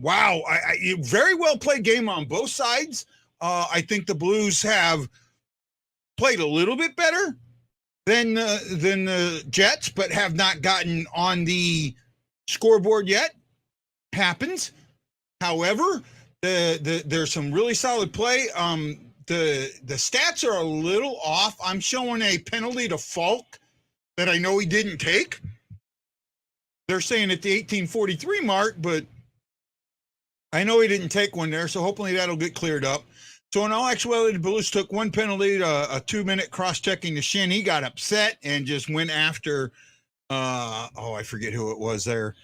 Wow, very well played game on both sides. I think the Blues have played a little bit better than the Jets, but have not gotten on the scoreboard yet. Happens. However, there's some really solid play. The stats are a little off. I'm showing a penalty to Falk that I know he didn't take. They're saying at the 1843 mark, but I know he didn't take one there, so hopefully that'll get cleared up. So in all actuality, the Blues took one penalty, a 2-minute cross-checking to Shin. He got upset and just went after, I forget who it was there.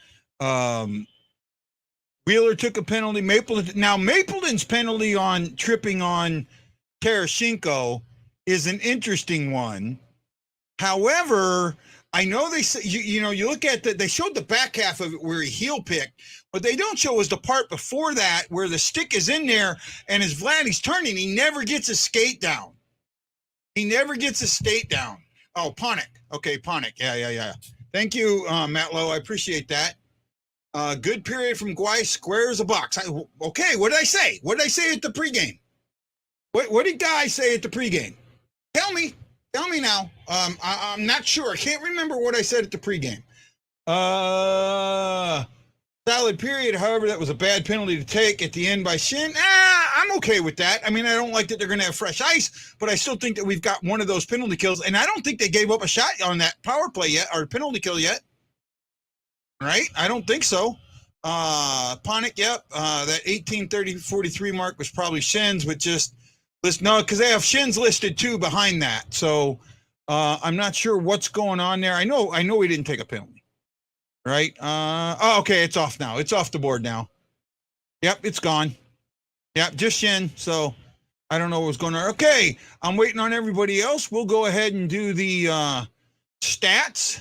Wheeler took a penalty. Mapleton's penalty on tripping on Tarasenko is an interesting one. However, I know they say, you look at they showed the back half of it where he heel picked. What they don't show is the part before that where the stick is in there and as Vladdy's turning, he never gets a skate down. Oh, Ponick. Okay, Ponick. Yeah. Thank you, Matt Lowe. I appreciate that. Good period from Greiss, square as a box. Okay, what did I say? What did I say at the pregame? What did Guy say at the pregame? Tell me now. I'm not sure. I can't remember what I said at the pregame. Solid period. However, that was a bad penalty to take at the end by Shin. I'm okay with that. I mean, I don't like that they're going to have fresh ice, but I still think that we've got one of those penalty kills, and I don't think they gave up a shot on that power play yet, or penalty kill yet. Right? I don't think so. Ponick, yep. That 18:30-43 mark was probably Shin's, but just no, because they have Shin's listed too behind that. So I'm not sure what's going on there. I know he didn't take a penalty. Right? Okay, it's off now. It's off the board now. Yep, it's gone. Yep, just Shin. So I don't know what's going on. Okay, I'm waiting on everybody else. We'll go ahead and do the stats.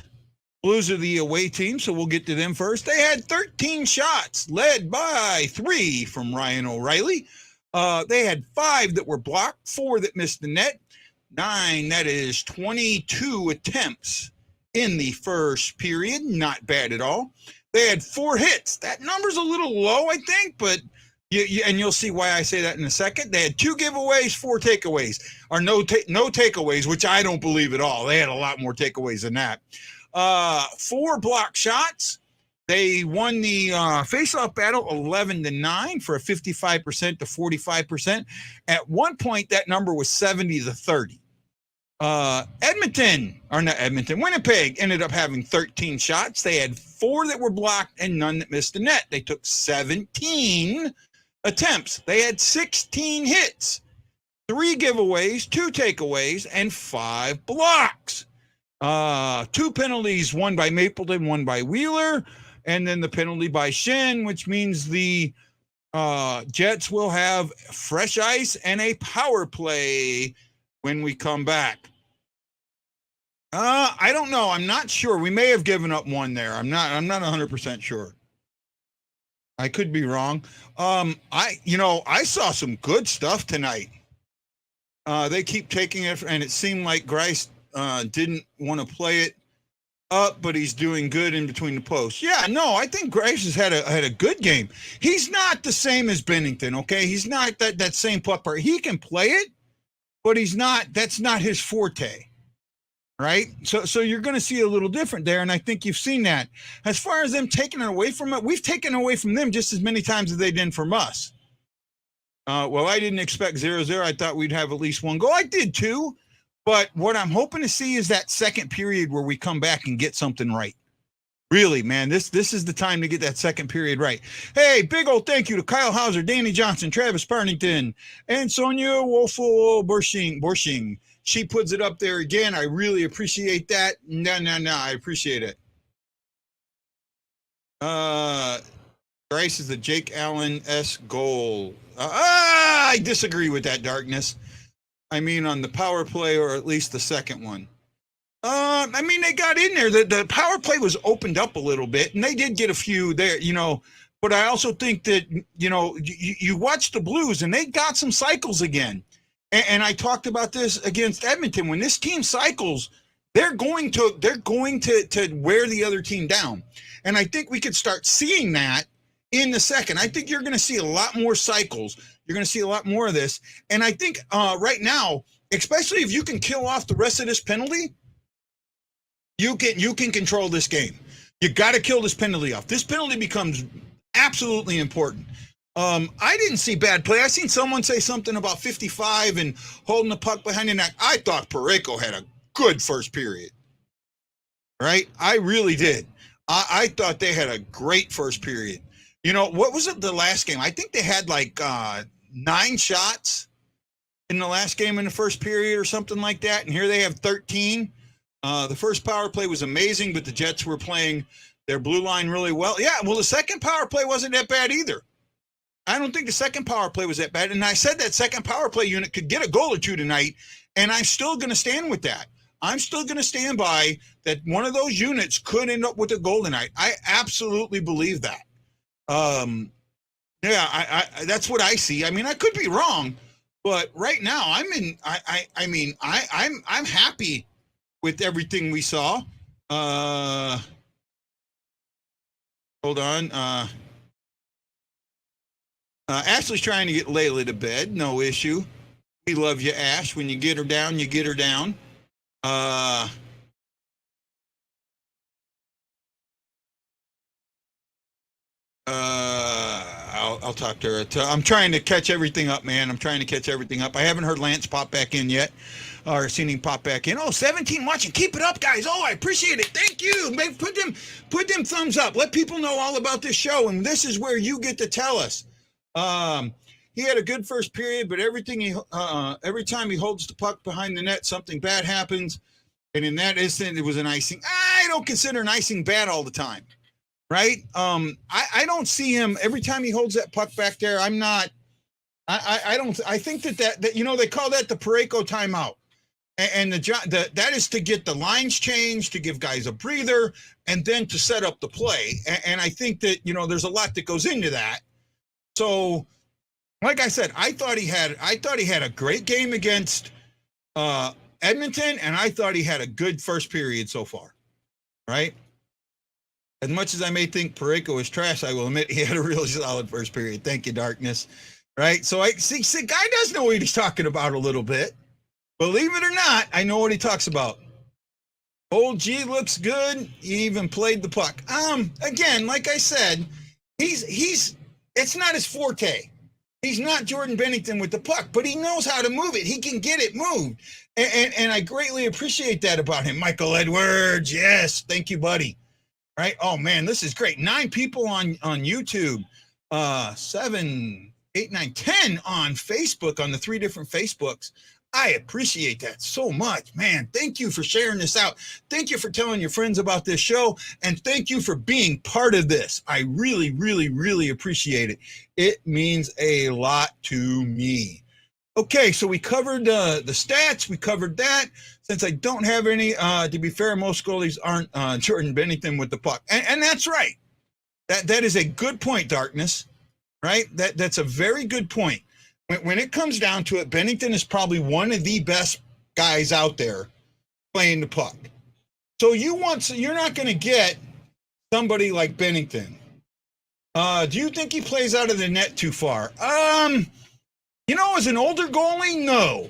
Blues are the away team, so we'll get to them first. They had 13 shots, led by 3 from Ryan O'Reilly. They had 5 that were blocked, 4 that missed the net, 9, that is 22 attempts in the first period. Not bad at all. They had 4 hits. That number's a little low, I think, but and you'll see why I say that in a second. They had 2 giveaways, 4 takeaways, or no takeaways, which I don't believe at all. They had a lot more takeaways than that. 4 block shots. They won the faceoff battle 11-9 for a 55% to 45%. At one point, that number was 70-30. Winnipeg ended up having 13 shots. They had 4 that were blocked and none that missed the net. They took 17 attempts. They had 16 hits, 3 giveaways, 2 takeaways, and 5 blocks. 2 penalties, one by Mapleton, one by Wheeler, and then the penalty by Shin, which means the Jets will have fresh ice and a power play when we come back. I don't know. I'm not sure. We may have given up one there. I'm not 100% sure. I could be wrong. I saw some good stuff tonight. They keep taking it, and it seemed like Greiss didn't want to play it up, but he's doing good in between the posts. Yeah, no, I think Greiss has had a good game. He's not the same as Bennington, okay? He's not that same puck part. He can play it, but that's not his forte, right? So you're going to see a little different there, and I think you've seen that. As far as them taking it away from it, we've taken away from them just as many times as they did from us. Well, I didn't expect 0-0. I thought we'd have at least one goal. I did too. But what I'm hoping to see is that second period where we come back and get something right. Really, man, this is the time to get that second period right. Hey, big old thank you to Kyle Hauser, Danny Johnson, Travis Parnington, and Sonia Borshing. She puts it up there again. I really appreciate that. No, I appreciate it. Greiss is the Jake Allen-S goal. I disagree with that, Darkness. I mean on the power play, or at least the second one. I mean, they got in there. The power play was opened up a little bit, and they did get a few there, but I also think that, you watch the Blues, and they got some cycles again. And I talked about this against Edmonton. When this team cycles, they're going to wear the other team down. And I think we could start seeing that in the second. I think you're going to see a lot more cycles. You're going to see a lot more of this. And I think right now, especially if you can kill off the rest of this penalty, you can control this game. You got to kill this penalty off. This penalty becomes absolutely important. I didn't see bad play. I seen someone say something about 55 and holding the puck behind the net. I thought Parayko had a good first period. Right? I really did. I thought they had a great first period. What was it the last game? I think they had like 9 shots in the last game in the first period or something like that. And here they have 13. The first power play was amazing, but the Jets were playing their blue line really well. Yeah, well, the second power play wasn't that bad either. I don't think the second power play was that bad. And I said that second power play unit could get a goal or two tonight, and I'm still going to stand with that. I'm still going to stand by that one of those units could end up with a goal tonight. I absolutely believe that. I that's what I see. I mean, I could be wrong, but right now I'm happy with everything we saw. Hold on. Ashley's trying to get Layla to bed. No issue. We love you, Ash. When you get her down, you get her down. I'll talk to her. I'm trying to catch everything up, man. I'm trying to catch everything up. I haven't heard Lance pop back in yet, or seen him pop back in. Oh, 17 watching. Keep it up, guys. Oh, I appreciate it. Thank you. Put them thumbs up. Let people know all about this show, and this is where you get to tell us. He had a good first period, but every time he holds the puck behind the net, something bad happens. And in that instant, it was an icing. I don't consider an icing bad all the time, right? I don't see him every time he holds that puck back there. I'm not. I think that they call that the Parayko timeout, and that is to get the lines changed, to give guys a breather, and then to set up the play. And I think that there's a lot that goes into that. So, like I said, I thought he had a great game against Edmonton, and I thought he had a good first period so far, right? As much as I may think Parayko is trash, I will admit he had a really solid first period. Thank you, Darkness. Right? So I see guy does know what he's talking about a little bit. Believe it or not, I know what he talks about. Old G looks good. He even played the puck. Again, like I said, it's not his forte. He's not Jordan Bennington with the puck, but he knows how to move it. He can get it moved. And I greatly appreciate that about him. Michael Edwards, yes. Thank you, buddy. Right? Oh, man, this is great. 9 people on YouTube. 7, 8, 9, 10 on Facebook, on the 3 different Facebooks. I appreciate that so much, man. Thank you for sharing this out. Thank you for telling your friends about this show. And thank you for being part of this. I really, really, really appreciate it. It means a lot to me. Okay, so we covered the stats. We covered that. Since I don't have any, to be fair, most goalies aren't Jordan Bennington with the puck. And that's right. That is a good point, Darkness. Right? That's a very good point. When it comes down to it, Bennington is probably one of the best guys out there playing the puck. So you're not going to get somebody like Bennington. Do you think he plays out of the net too far? As an older goalie, no.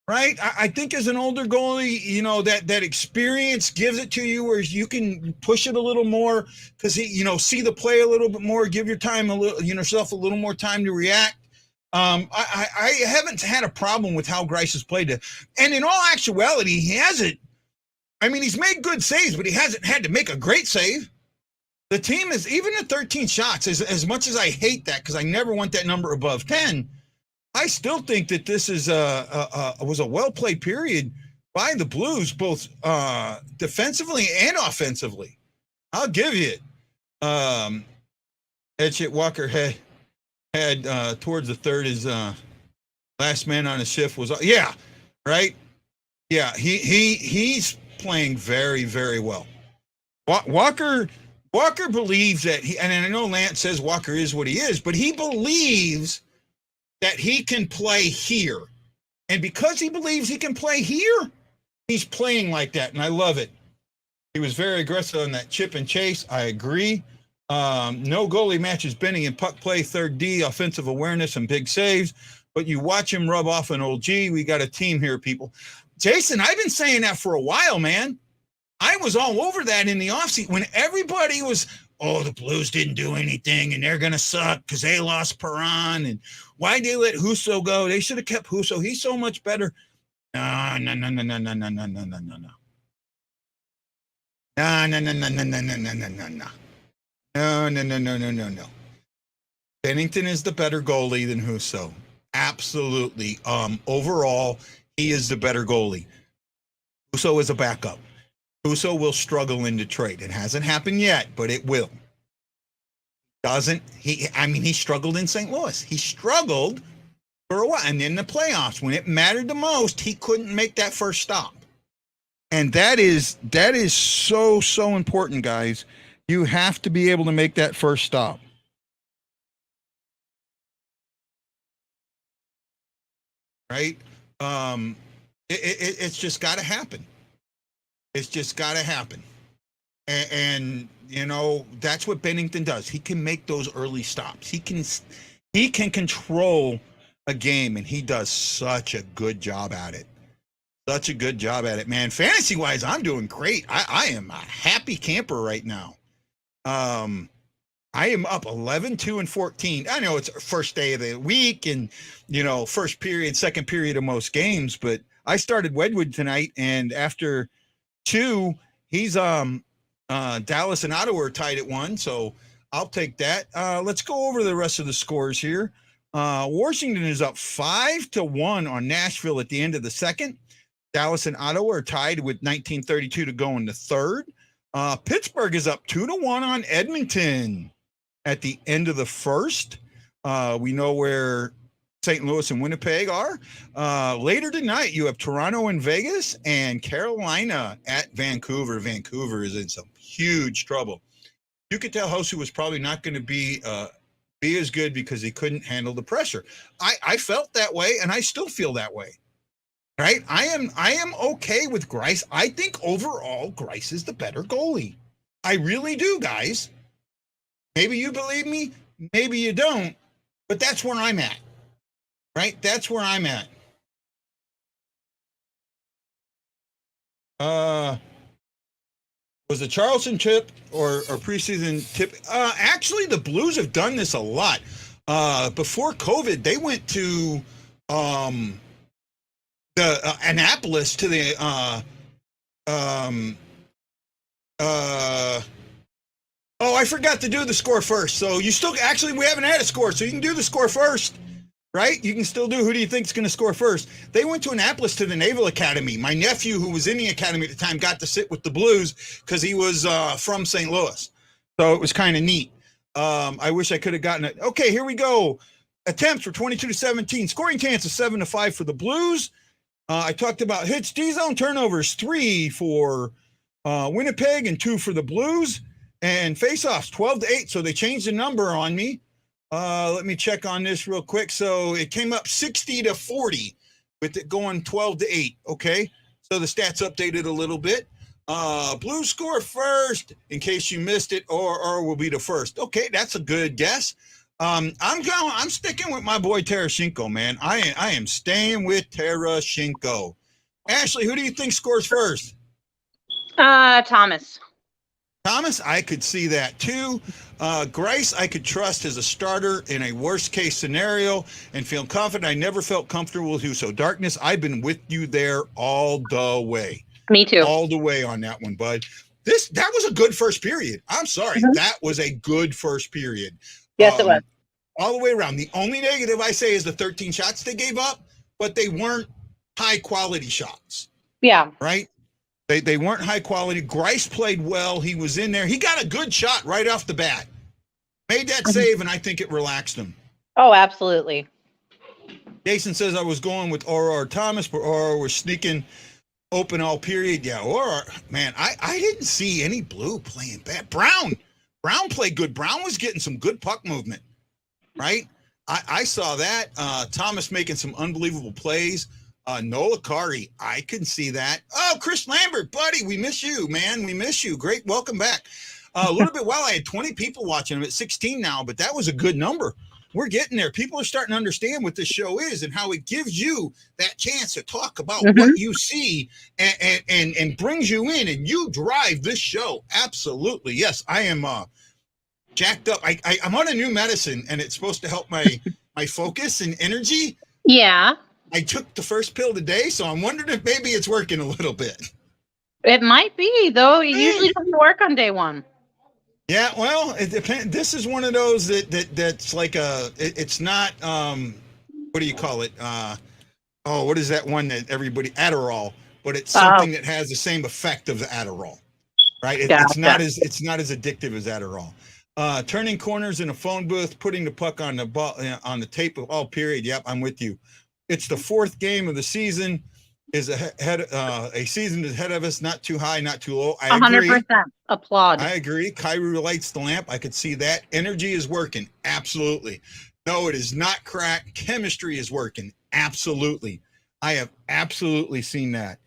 Right? I think as an older goalie, that experience gives it to you where you can push it a little more because, see the play a little bit more, give yourself a little more time to react. I haven't had a problem with how Greiss has played it. And in all actuality, he hasn't. I mean, he's made good saves, but he hasn't had to make a great save. The team is, even at 13 shots, as much as I hate that because I never want that number above 10, I still think that this is was a well-played period by the Blues, both defensively and offensively. I'll give you it. Edgett Walker had towards the third, his last man on his shift was, yeah, right? Yeah, he's playing very, very well. Walker believes that and I know Lance says Walker is what he is, but he believes that he can play here. And because he believes he can play here, he's playing like that, and I love it. He was very aggressive on that chip and chase. I agree. No goalie matches Benny in puck play, third D, offensive awareness, and big saves. But you watch him rub off an old G. We got a team here, people. Jason, I've been saying that for a while, man. I was all over that in the offseason when everybody was, oh, the Blues didn't do anything and they're going to suck because they lost Perron. And why'd they let Husso go? They should have kept Husso. He's so much better. No. No. Bennington is the better goalie than Husso. Absolutely. Overall, he is the better goalie. Husso is a backup. Husso will struggle in Detroit. It hasn't happened yet, but it will. He struggled in St. Louis. He struggled for a while. And in the playoffs, when it mattered the most, he couldn't make that first stop. And that is so, so important, guys. You have to be able to make that first stop. Right? It's just got to happen. It's just got to happen. And you know, that's what Bennington does. He can make those early stops. He can control a game, and he does such a good job at it. Such a good job at it, man. Fantasy-wise, I'm doing great. I am a happy camper right now. I am up 11, 2, and 14. I know it's first day of the week and, you know, first period, second period of most games, but I started Wedgwood tonight, and after 2, he's Dallas and Ottawa are tied at 1, so I'll take that. Let's go over the rest of the scores here. Washington is up 5-1 on Nashville at the end of the second. Dallas and Ottawa are tied with 19:32 to go in the third. Pittsburgh is up 2-1 on Edmonton at the end of the first. We know where St. Louis and Winnipeg are. Later tonight, you have Toronto and Vegas and Carolina at Vancouver. Vancouver is in some huge trouble. You could tell Hosu was probably not going to be as good because he couldn't handle the pressure. I felt that way, and I still feel that way. Right? I am okay with Greiss. I think overall Greiss is the better goalie. I really do, guys. Maybe you believe me, maybe you don't, but that's where I'm at. Right? That's where I'm at. Was the Charleston tip or preseason tip? Actually, the Blues have done this a lot. Before COVID, they went to the Annapolis to the I forgot to do the score first. So you still we haven't had a score, so you can do the score first, right? You can still do who do you think is going to score first. They went to Annapolis to the Naval Academy. My nephew, who was in the academy at the time, got to sit with the Blues because he was from St. Louis. So it was kind of neat. I wish I could have gotten it. Okay, here we go. Attempts were 22-17. Scoring chances 7-5 for the Blues. I talked about hits, D-zone turnovers, 3 for Winnipeg and 2 for the Blues. And faceoffs, 12-8. So they changed the number on me. Let me check on this real quick. So it came up 60-40 with it going 12-8. Okay. So the stats updated a little bit. Blues score first in case you missed it, or will be the first. Okay. That's a good guess. I'm sticking with my boy Tarasenko, man. I am staying with Tarasenko. Ashley, who do you think scores first? Thomas. Thomas, I could see that too. Greiss, I could trust as a starter in a worst case scenario and feel confident. I never felt comfortable with Husso. Darkness, I've been with you there all the way. Me too. All the way on that one, bud. That was a good first period. I'm sorry. Mm-hmm. That was a good first period. Yes, it was. All the way around. The only negative I say is the 13 shots they gave up, but they weren't high quality shots. Yeah. Right? They weren't high quality. Greiss played well. He was in there. He got a good shot right off the bat. Made that save, and I think it relaxed him. Oh, absolutely. Jason says I was going with Aurora Thomas, but Aurora was sneaking Open all period, yeah. Or man, I didn't see any Blue playing bad. Brown played good. Brown was getting some good puck movement, right? I saw that. Thomas making some unbelievable plays. Nola Kari, I can see that. Oh, Chris Lambert, buddy, we miss you, man. We miss you. Great, welcome back. A little bit. Well, I had 20 people watching. I'm at 16 now, but that was a good number. We're getting there. People are starting to understand what this show is and how it gives you that chance to talk about what you see and brings you in, and you drive this show. Absolutely. Yes, I am jacked up. I'm on a new medicine, and it's supposed to help my focus and energy. Yeah. I took the first pill today, so I'm wondering if maybe it's working a little bit. It might be, though. It usually doesn't work on day one. Yeah, well, it depends. This is one of those that's like it's not what do you call it? What is that one that everybody Adderall, but it's something that has the same effect of the Adderall, right? It's not as addictive as Adderall. Turning corners in a phone booth, putting the puck on the ball on the tape of all period. Yep, I'm with you. It's the fourth game of the season. Is a season ahead of us, not too high, not too low. I agree. 100% applaud. I agree. Kyrie lights the lamp. I could see that. Energy is working. Absolutely. No, it is not crack. Chemistry is working. Absolutely. I have absolutely seen that.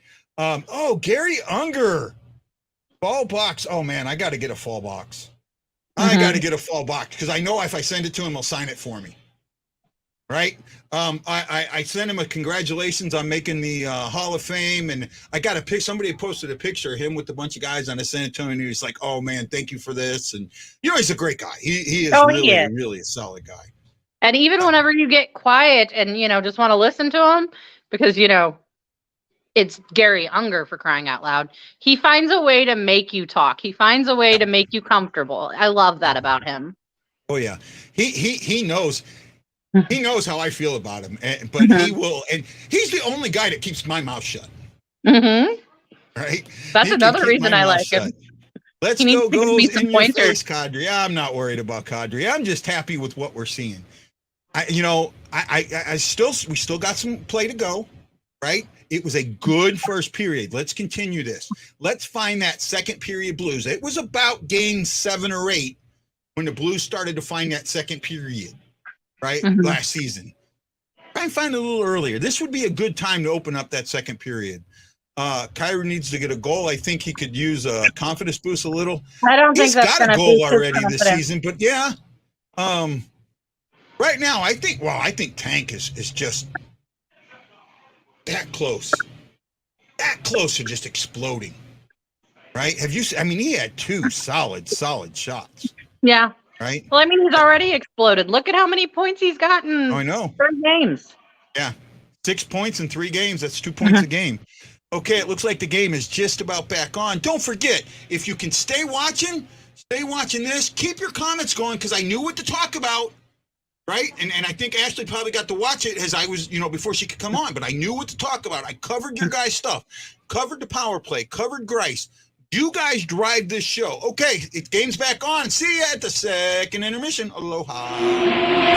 Gary Unger. Fall box. Oh, man, I got to get a fall box. I got to get a fall box because I know if I send it to him, he'll sign it for me. Right. I sent him a congratulations on making the Hall of Fame, and I got a pic. Somebody posted a picture of him with a bunch of guys, and I sent it to him, and he was like, "Oh man, thank you for this." And he's a great guy. He is really a solid guy. And even whenever you get quiet and just want to listen to him, because it's Gary Unger, for crying out loud, he finds a way to make you talk. He finds a way to make you comfortable. I love that about him. Oh yeah, he knows. He knows how I feel about him, but he will, and he's the only guy that keeps my mouth shut. Right? That's another reason I like him. Let's go goals in your face, Kadri. I'm not worried about Kadri. I'm just happy with what we're seeing. We still got some play to go, right? It was a good first period. Let's continue this. Let's find that second period Blues. It was about game 7 or 8 when the Blues started to find that second period. Right? Last season. Try and find it a little earlier. This would be a good time to open up that second period. Kyrie needs to get a goal. I think he could use a confidence boost a little. I don't think that's got a goal already this season, but yeah. Right now, I think Tank is just that close. That close to just exploding. Right? He had 2 solid shots. Yeah. Right. Well, he's already exploded. Look at how many points he's gotten. I know. 3 games. Yeah. 6 points in 3 games. That's 2 points a game. Okay, it looks like the game is just about back on. Don't forget, if you can stay watching this. Keep your comments going because I knew what to talk about. Right? And I think Ashley probably got to watch it as I was, before she could come on. But I knew what to talk about. I covered your guys' stuff. Covered the power play. Covered Greiss. You guys drive this show. Okay, game's back on. See you at the second intermission. Aloha.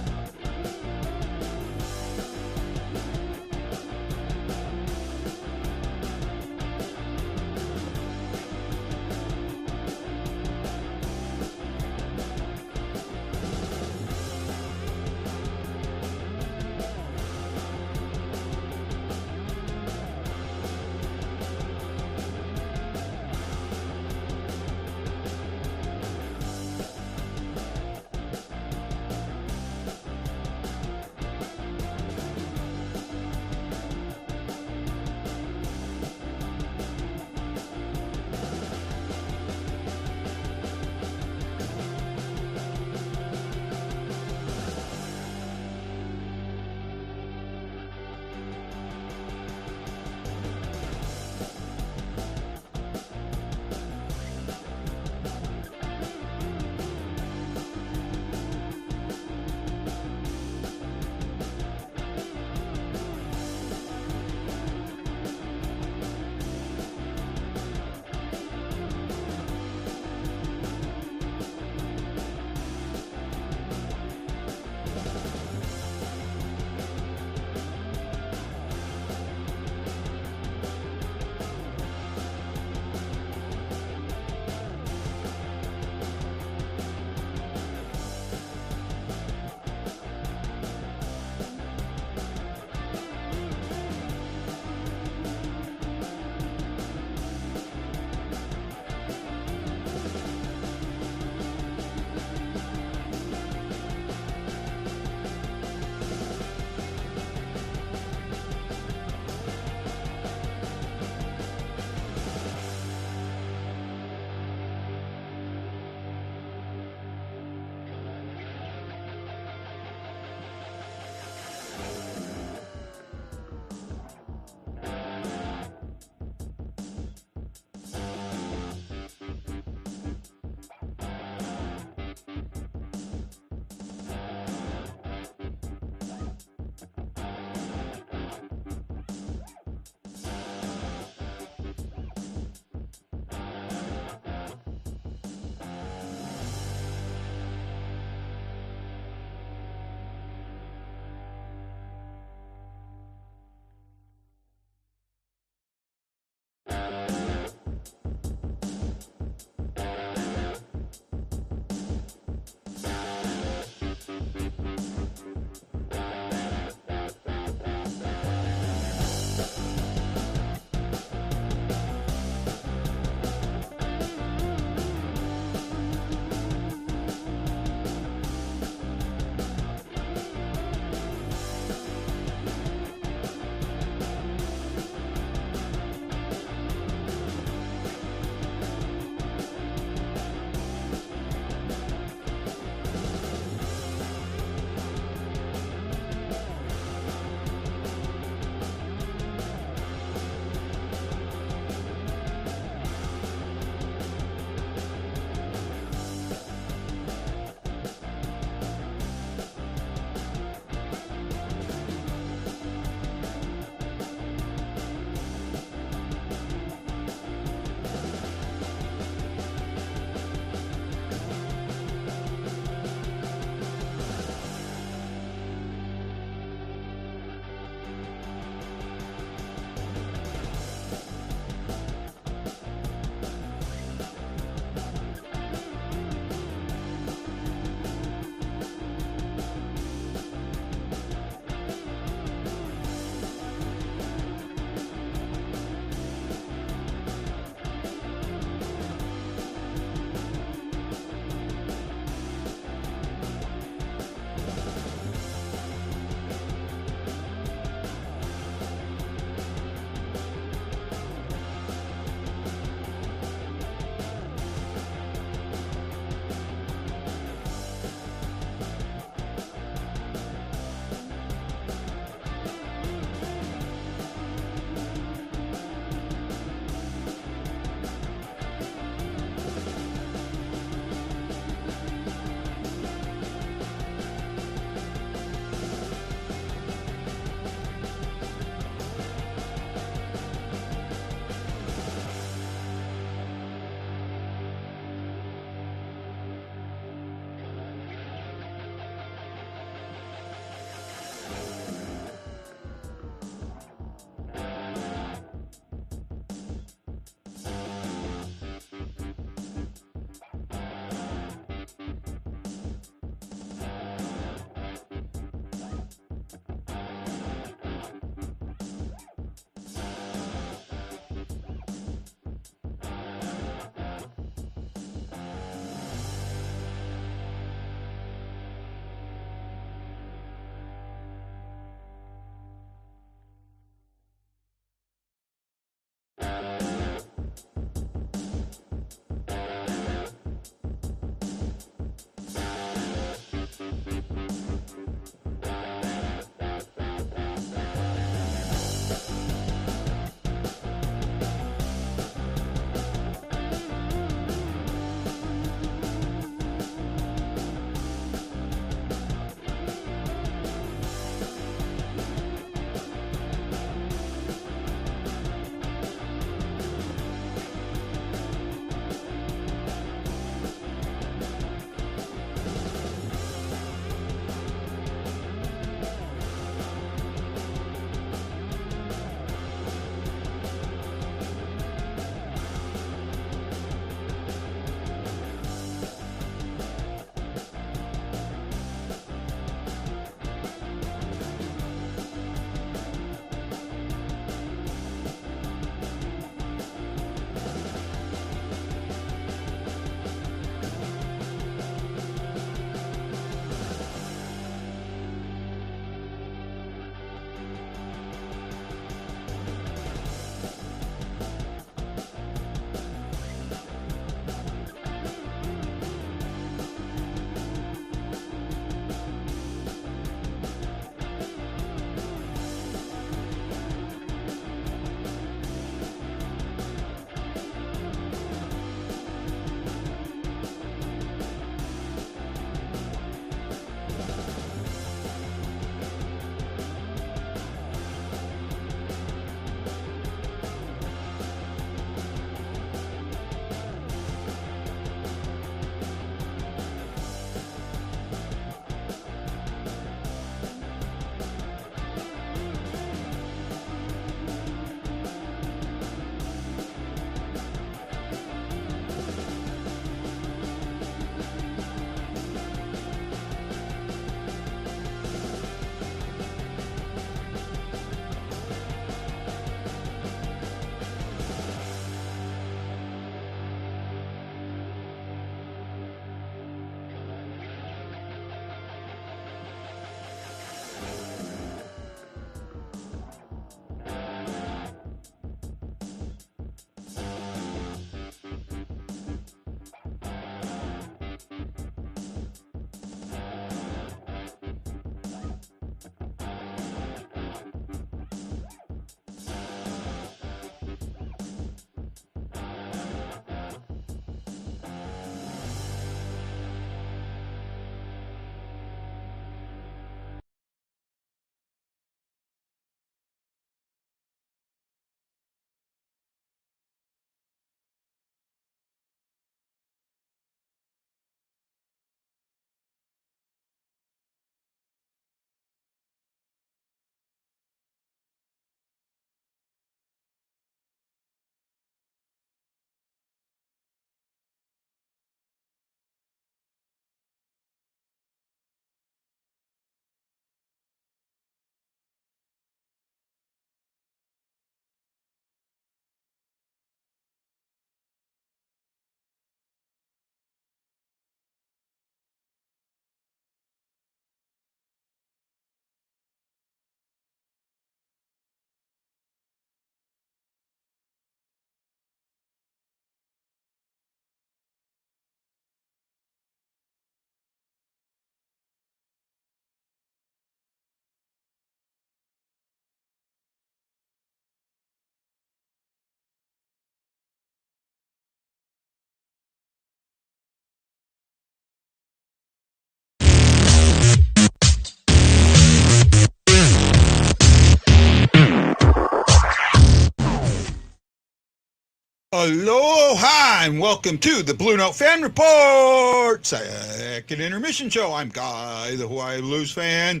Aloha and welcome to the BlueNote Fan Report, second intermission show. I'm Guy, the Hawaii Blues fan.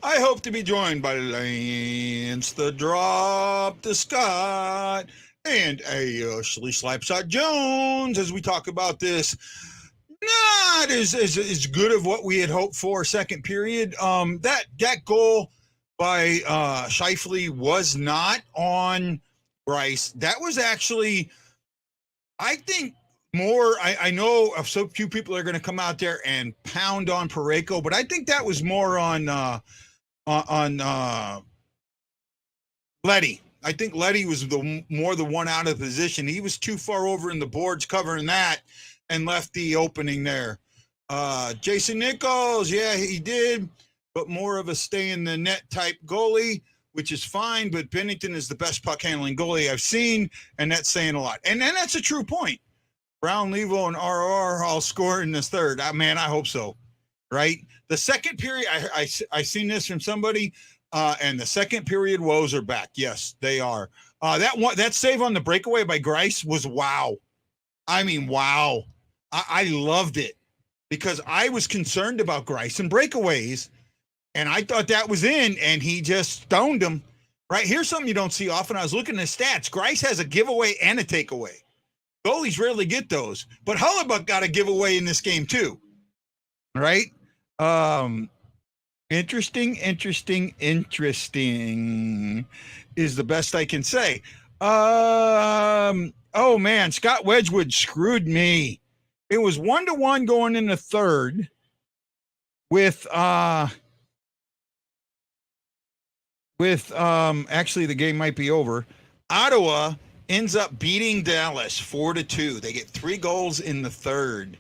I hope to be joined by Lance, the Drop, the Scott, and Ashley Slapshot Jones as we talk about this not as good of what we had hoped for second period. That goal by Scheifele was not on Greiss. That was actually, I think, more. I know of so few people are going to come out there and pound on Parayko, but I think that was more on Leddy. I think Leddy was the one out of position. He was too far over in the boards covering that and left the opening there. Jason Nichols, yeah, he did, but more of a stay in the net type goalie. which is fine, but Bennington is the best puck handling goalie I've seen, and that's saying a lot. And then that's a true point. Brown, Levio, and RR all score in this third. Man, I hope so. Right? The second period, I seen this from somebody, and the second period woes are back. Yes, they are. That save on the breakaway by Greiss was wow. I mean, wow. I loved it because I was concerned about Greiss and breakaways, and I thought that was in, and he just stoned him. Right? Here's something you don't see often. I was looking at the stats. Greiss has a giveaway and a takeaway. Goalies rarely get those, but Hellebuyck got a giveaway in this game too. Right? Interesting is the best I can say. Oh man, Scott Wedgwood screwed me. It was 1-1 going in the third with actually the game might be over. Ottawa ends up beating Dallas 4-2. They get 3 goals in the third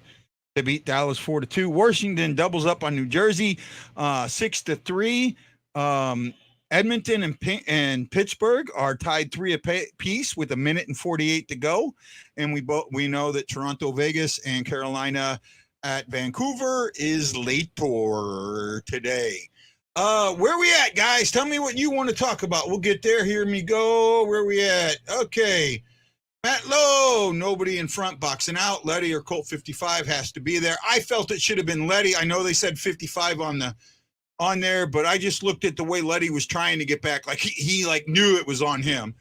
to beat Dallas 4-2. Washington doubles up on New Jersey 6-3. Edmonton and Pittsburgh are tied 3 apiece with 1:48 to go, and we know that Toronto, Vegas, and Carolina at Vancouver is late for today. Where we at, guys? Tell me what you want to talk about. We'll get there. Hear me go. Where we at? Okay. Matt Lowe, nobody in front, boxing out. Letty or Colt 55 has to be there. I felt it should have been Letty. I know they said 55 on there, but I just looked at the way Letty was trying to get back. Like he like knew it was on him.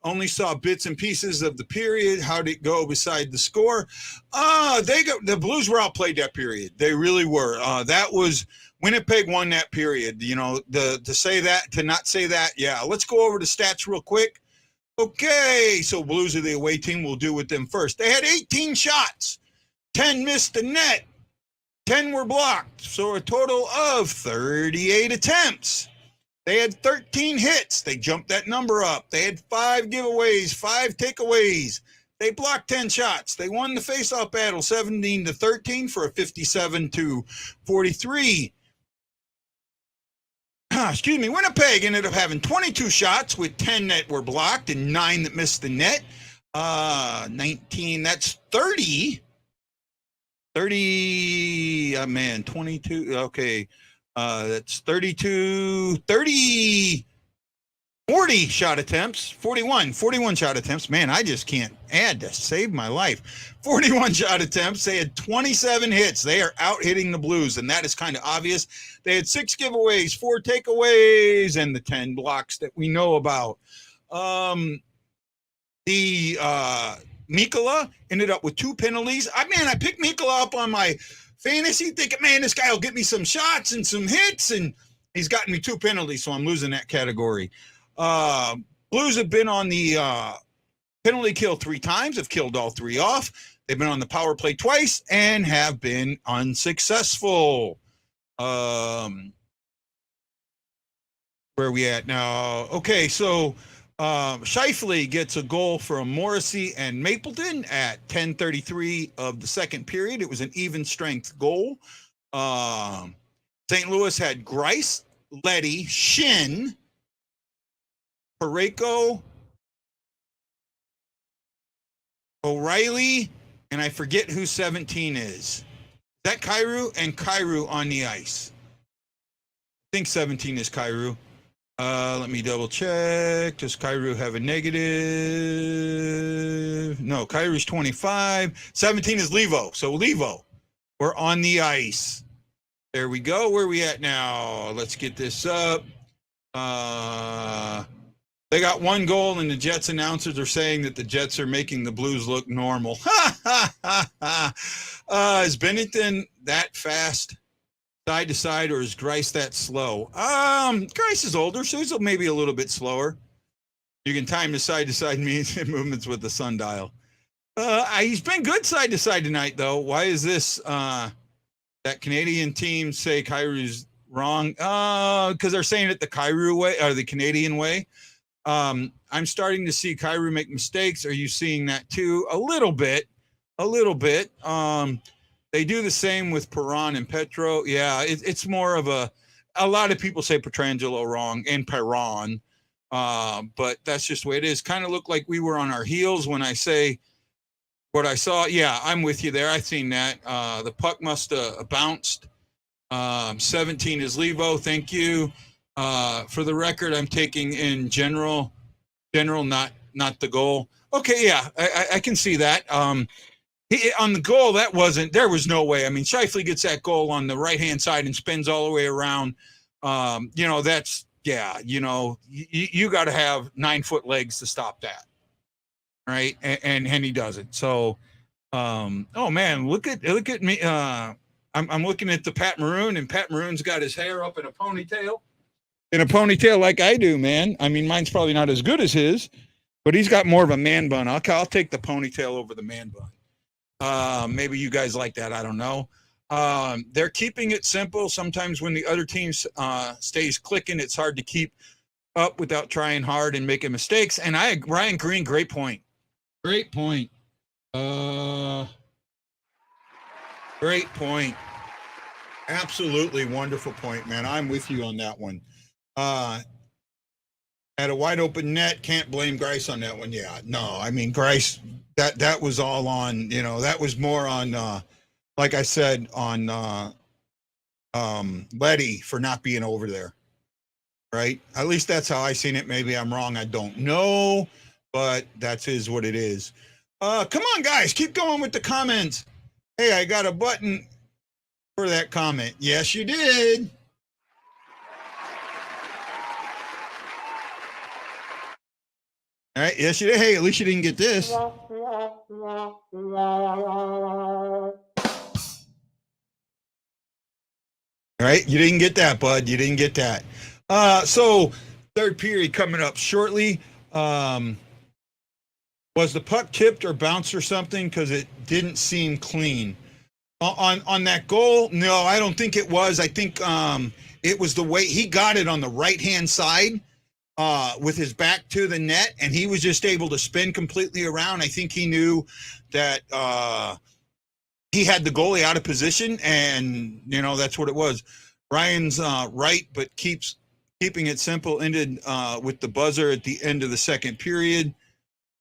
Only saw bits and pieces of the period. How'd it go beside the score? The Blues were outplayed that period. They really were. That was Winnipeg won that period. You know, to say that, to not say that. Yeah, let's go over the stats real quick. Okay, so Blues are the away team. We'll do with them first. They had 18 shots. 10 missed the net. 10 were blocked. So a total of 38 attempts. They had 13 hits. They jumped that number up. They had 5 giveaways, 5 takeaways. They blocked 10 shots. They won the faceoff battle 17-13 for a 57-43. Excuse me, Winnipeg ended up having 22 shots with 10 that were blocked and 9 that missed the net. 19, that's 30. 22, okay. That's 32, 30, 40 shot attempts, 41 shot attempts. Man, I just can't add to save my life. 41 shot attempts. They had 27 hits. They are out hitting the Blues, and that is kind of obvious. They had 6 giveaways, 4 takeaways, and the 10 blocks that we know about. Mikkola ended up with 2 penalties. I picked Mikkola up on my fantasy thinking, man, this guy will get me some shots and some hits, and he's gotten me 2 penalties, so I'm losing that category. Blues have been on the penalty kill 3 times, have killed all 3 off. They've been on the power play twice and have been unsuccessful. Where are we at now? Okay, so Scheifele gets a goal from Morrissey and Mapleton at 10:33 of the second period. It was an even strength goal. St. Louis had Greiss, Letty, Shin, Parayko, O'Reilly, and I forget who 17 is. Is that Kyrou? And Kyrou on the ice. I think 17 is Kyrou. Let me double check. Does Kyrou have a negative? No, Kyrou's 25. 17 is Levio. So Levio, we're on the ice. There we go. Where are we at now? Let's get this up. They got 1 goal, and the Jets announcers are saying that the Jets are making the Blues look normal. Is Bennington that fast? Side to side, or is Greiss that slow? Greiss is older, so he's maybe a little bit slower. You can time the side to side movements with the sundial. He's been good side to side tonight, though. Why is this? That Canadian team say Kyrou's wrong? Because they're saying it the Kyrou way or the Canadian way. I'm starting to see Kyrou make mistakes. Are you seeing that too? A little bit. They do the same with Perron and Petro. Yeah, it's more of a a lot of people say Petrangelo wrong and Perron, but that's just the way it is. Kind of looked like we were on our heels when I say what I saw. Yeah, I'm with you there. I seen that. The puck must have bounced. 17 is Levio. Thank you. For the record, I'm taking in general, not the goal. Okay, yeah, I can see that. On the goal, there was no way. I mean, Scheifele gets that goal on the right-hand side and spins all the way around. That's, you got to have 9-foot legs to stop that. Right. And he doesn't. So, oh man, look at me. I'm looking at the Pat Maroon, and Pat Maroon's got his hair up in a ponytail. Like I do, man. I mean, mine's probably not as good as his, but he's got more of a man bun. I'll take the ponytail over the man bun. Maybe you guys like that. I don't know. They're keeping it simple. Sometimes when the other team stays clicking, it's hard to keep up without trying hard and making mistakes. And Ryan Green, great point. Great point. Great point. Absolutely wonderful point, man. I'm with you on that one. At a wide open net, can't blame Greiss on that one. Yeah, no, I mean, Greiss, that was all on, that was more on, like I said, on Letty for not being over there. Right? At least that's how I seen it. Maybe I'm wrong. I don't know, but that is what it is. Come on, guys, keep going with the comments. Hey, I got a button for that comment. Yes, you did. All right. Yes, you did. Hey, at least you didn't get this. All right. You didn't get that, bud. You didn't get that. So third period coming up shortly. Was the puck tipped or bounced or something? Because it didn't seem clean. On that goal, no, I don't think it was. I think it was the way he got it on the right-hand side with his back to the net, and he was just able to spin completely around. I think he knew that he had the goalie out of position, and, that's what it was. Ryan's right, but keeping it simple, ended with the buzzer at the end of the second period.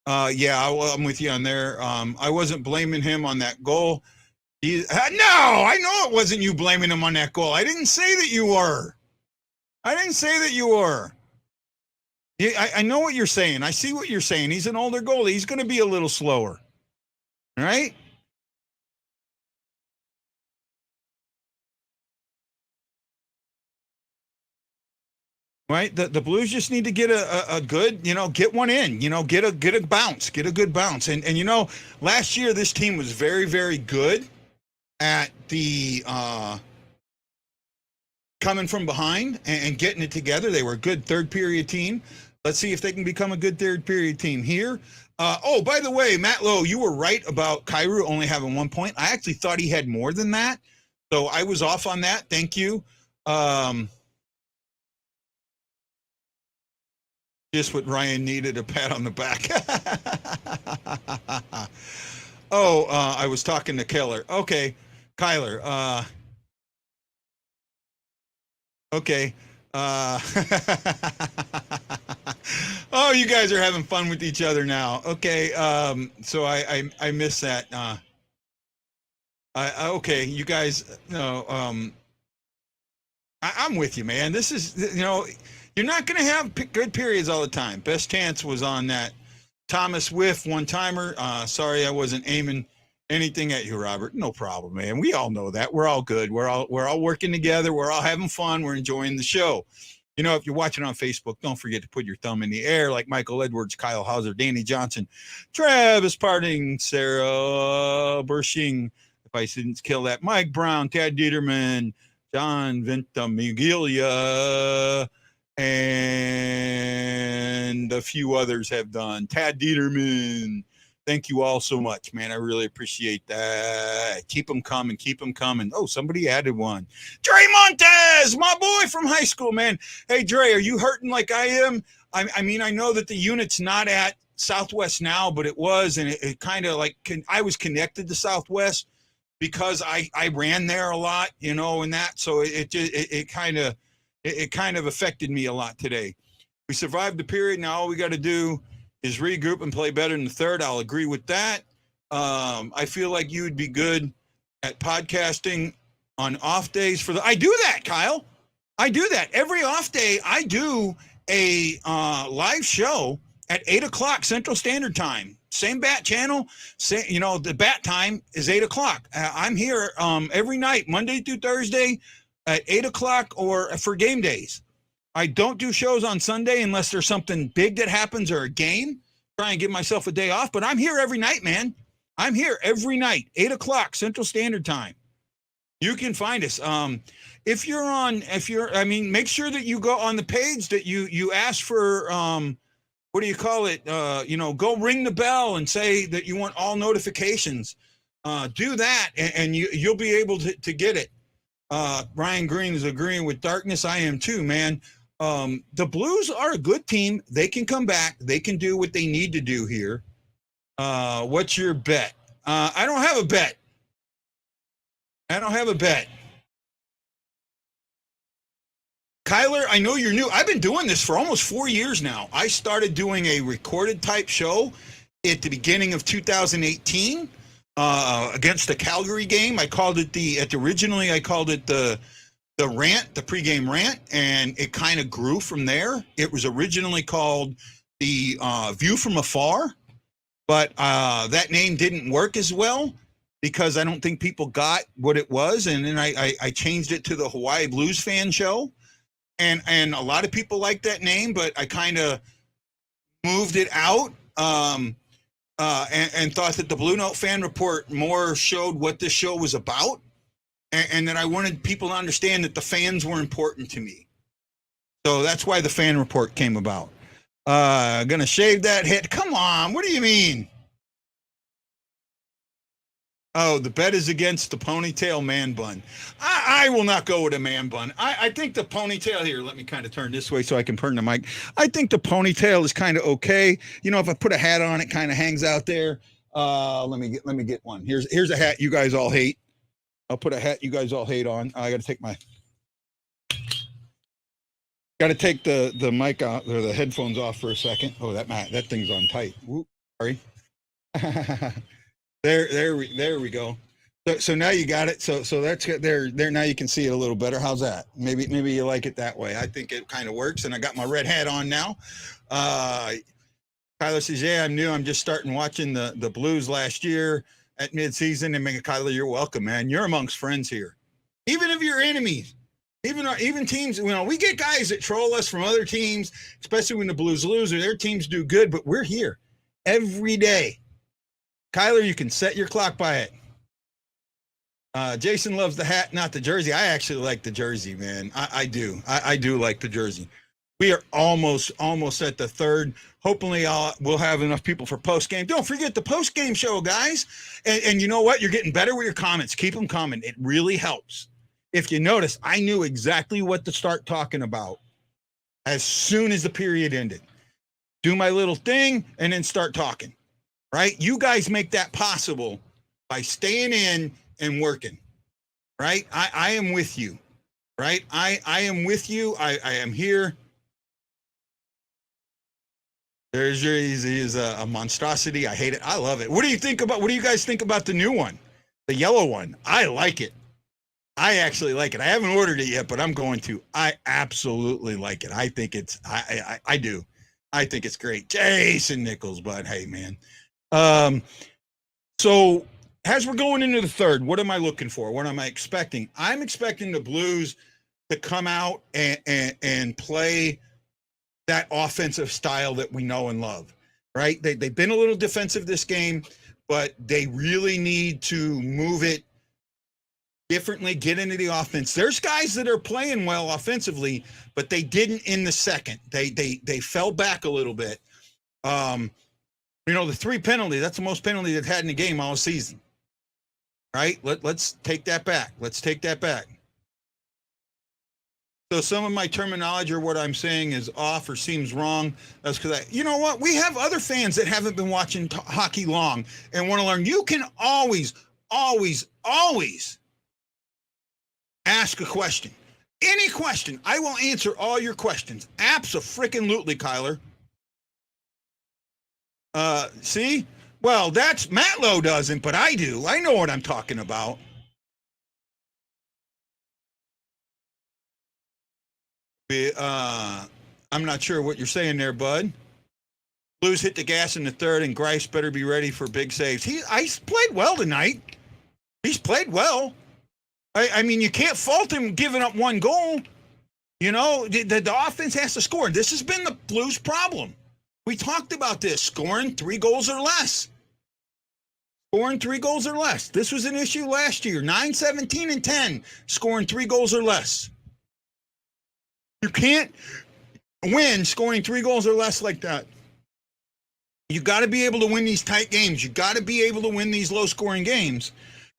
I'm with you on there. I wasn't blaming him on that goal. No, I know it wasn't you blaming him on that goal. I didn't say that you were. I know what you're saying. I see what you're saying. He's an older goalie. He's going to be a little slower. All right? Right? The Blues just need to get a good, get one in, get a bounce, get a good bounce. And last year this team was very, very good at the coming from behind and getting it together. They were a good third period team. Let's see if they can become a good third period team here. By the way, Matt Lowe, you were right about Kyrou only having 1 point. I actually thought he had more than that. So I was off on that. Thank you. Just what Ryan needed, a pat on the back. I was talking to Keller. Okay, Kyler. Okay. You guys are having fun with each other now. Okay. So I missed that. Okay, you guys. No. I'm with you, man. This is, you're not going to have good periods all the time. Best chance was on that Thomas whiff one-timer. Sorry, I wasn't aiming anything at you, Robert. No problem, man. We all know that. We're all good. We're all working together. We're all having fun. We're enjoying the show. If you're watching on Facebook, don't forget to put your thumb in the air like Michael Edwards, Kyle Hauser, Danny Johnson, Travis Parting, Sarah Bershing, if I didn't kill that, Mike Brown, Tad Dieterman, John Ventimiglia, and a few others have done. Tad Dieterman. Thank you all so much, man. I really appreciate that. Keep them coming. Keep them coming. Oh, somebody added one. Dre Montez, my boy from high school, man. Hey, Dre, are you hurting like I am? I mean, I know that the unit's not at Southwest now, but it was, and it kind of like I was connected to Southwest because I ran there a lot, and that. So it kind of it kind of affected me a lot today. We survived the period. Now all we got to do is regroup and play better in the third. I'll agree with that. I feel like you would be good at podcasting on off days I do that, Kyle. I do that. Every off day, I do a live show at 8 o'clock Central Standard Time. Same bat channel. The bat time is 8 o'clock. I'm here every night, Monday through Thursday at 8 o'clock or for game days. I don't do shows on Sunday unless there's something big that happens or a game. Try and give myself a day off, but I'm here every night, man. I'm here every night, 8 o'clock Central Standard Time. You can find us. Make sure that you go on the page that you ask for, what do you call it? Go ring the bell and say that you want all notifications. Do that and you'll be able to get it. Ryan Green is agreeing with Darkness. I am too, man. The Blues are a good team. They can come back. They can do what they need to do here. What's your bet? I don't have a bet. Kyler, I know you're new. I've been doing this for almost 4 years now. I started doing a recorded type show at the beginning of 2018 against the Calgary game. I called it originally I called it the rant, the pregame rant, and it kind of grew from there. It was originally called the View from Afar, but that name didn't work as well because I don't think people got what it was. And then I changed it to the Hawaii Blues Fan Show. And a lot of people like that name, but I kind of moved it out and thought that the BlueNote Fan Report more showed what this show was about. And that I wanted people to understand that the fans were important to me. So that's why the Fan Report came about. Gonna shave that head. Come on, what do you mean? Oh, the bet is against the ponytail man bun. I will not go with a man bun. I think the ponytail here, let me kind of turn this way so I can turn the mic. I think the ponytail is kind of okay. If I put a hat on, it kind of hangs out there. Let me get one. Here's a hat you guys all hate. I'll put a hat you guys all hate on. I got to take the mic out or the headphones off for a second. Oh, that thing's on tight. Whoop, sorry. There we go. So now you got it. So that's good. There. Now you can see it a little better. How's that? Maybe you like it that way. I think it kind of works. And I got my red hat on now. Kyler says, yeah, I'm new. I'm just starting watching the Blues last year at midseason. And Kyler, you're welcome, man. You're amongst friends here. Even if you're enemies, even teams, we get guys that troll us from other teams, especially when the Blues lose or their teams do good, but we're here every day. Kyler, you can set your clock by it. Jason loves the hat, not the jersey. I actually like the jersey, man. I do. I do like the jersey. We are almost at the third. Hopefully we'll have enough people for post-game. Don't forget the post-game show, guys. And you know what? You're getting better with your comments. Keep them coming. It really helps. If you notice, I knew exactly what to start talking about as soon as the period ended. Do my little thing and then start talking. Right? You guys make that possible by staying in and working. Right? I am with you. Right? I am with you. I am here. There's he is a monstrosity. I hate it. I love it. What do you guys think about the new one? The yellow one. I like it. I actually like it. I haven't ordered it yet, but I'm going to. I absolutely like it. I think I do. I think it's great. Jason Nichols, but hey, man. So as we're going into the third, what am I looking for? What am I expecting? I'm expecting the Blues to come out and play that offensive style that we know and love, right? They've been a little defensive this game, but they really need to move it differently, get into the offense. There's guys that are playing well offensively, but they didn't in the second. They fell back a little bit. The 3 penalty, that's the most penalty they've had in the game all season. Right? Let's take that back. So some of my terminology or what I'm saying is off or seems wrong. That's because you know what? We have other fans that haven't been watching hockey long and want to learn. You can always ask a question. Any question, I will answer all your questions. Abso-freaking-lutely, Kyler. See? Well, that's Matlow doesn't, but I do. I know what I'm talking about. I'm not sure what you're saying there, bud. Blues hit the gas in the third, and Greiss better be ready for big saves. He's played well tonight. He's played well. I mean, you can't fault him giving up one goal. You know, the offense has to score. This has been the Blues' problem. We talked about this, scoring 3 goals or less. Scoring 3 goals or less. This was an issue last year. 9, 17, and 10, scoring 3 goals or less. You can't win scoring 3 goals or less like that. You got to be able to win these tight games. You got to be able to win these low-scoring games.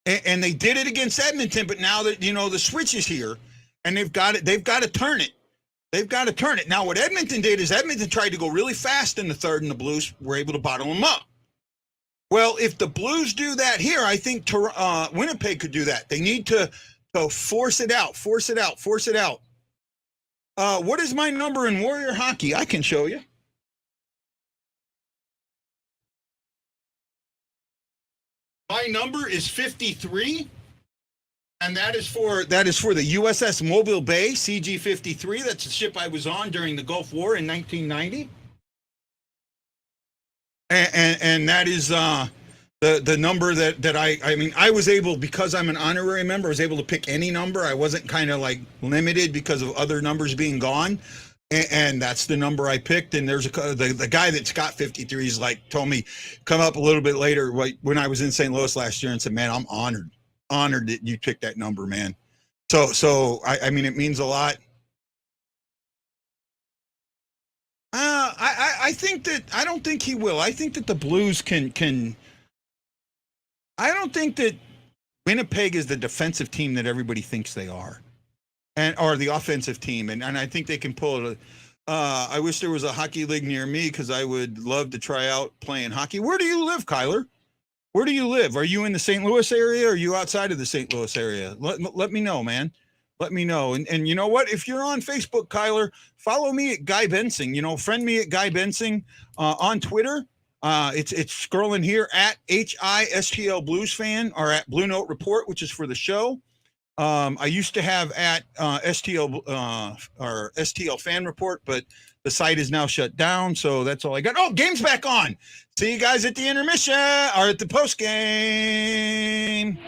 And they did it against Edmonton, but now that, you know, the switch is here, and they've got to turn it. They've got to turn it. Now, what Edmonton did is Edmonton tried to go really fast in the third, and the Blues were able to bottle them up. Well, if the Blues do that here, I think Winnipeg could do that. They need to force it out, force it out, force it out. What is my number in Warrior Hockey? I can show you. My number is 53. And that is for the USS Mobile Bay, CG-53. That's the ship I was on during the Gulf War in 1990. And that is the number that I was able, because I'm an honorary member, I was able to pick any number. I wasn't kind of like limited because of other numbers being gone. And that's the number I picked. And there's the guy that's got 53 is like, told me, come up a little bit later when I was in St. Louis last year and said, man, I'm honored that you picked that number, man. So I mean, it means a lot. I think that, I don't think he will. I think that the Blues can I don't think that Winnipeg is the defensive team that everybody thinks they are, or the offensive team. And I think they can pull it. I wish there was a hockey league near me, because I would love to try out playing hockey. Where do you live, Kyler? Where do you live? Are you in the St. Louis area, or are you outside of the St. Louis area? Let me know, man. Let me know. And you know what? If you're on Facebook, Kyler, follow me at Guy Bensing. You know, friend me at Guy Bensing on Twitter. It's scrolling here at HISTL Blues Fan, or at Blue Note Report, which is for the show. I used to have at STL or STL Fan Report, but the site is now shut down, so that's all I got. Oh, game's back on. See you guys at the intermission or at the post game.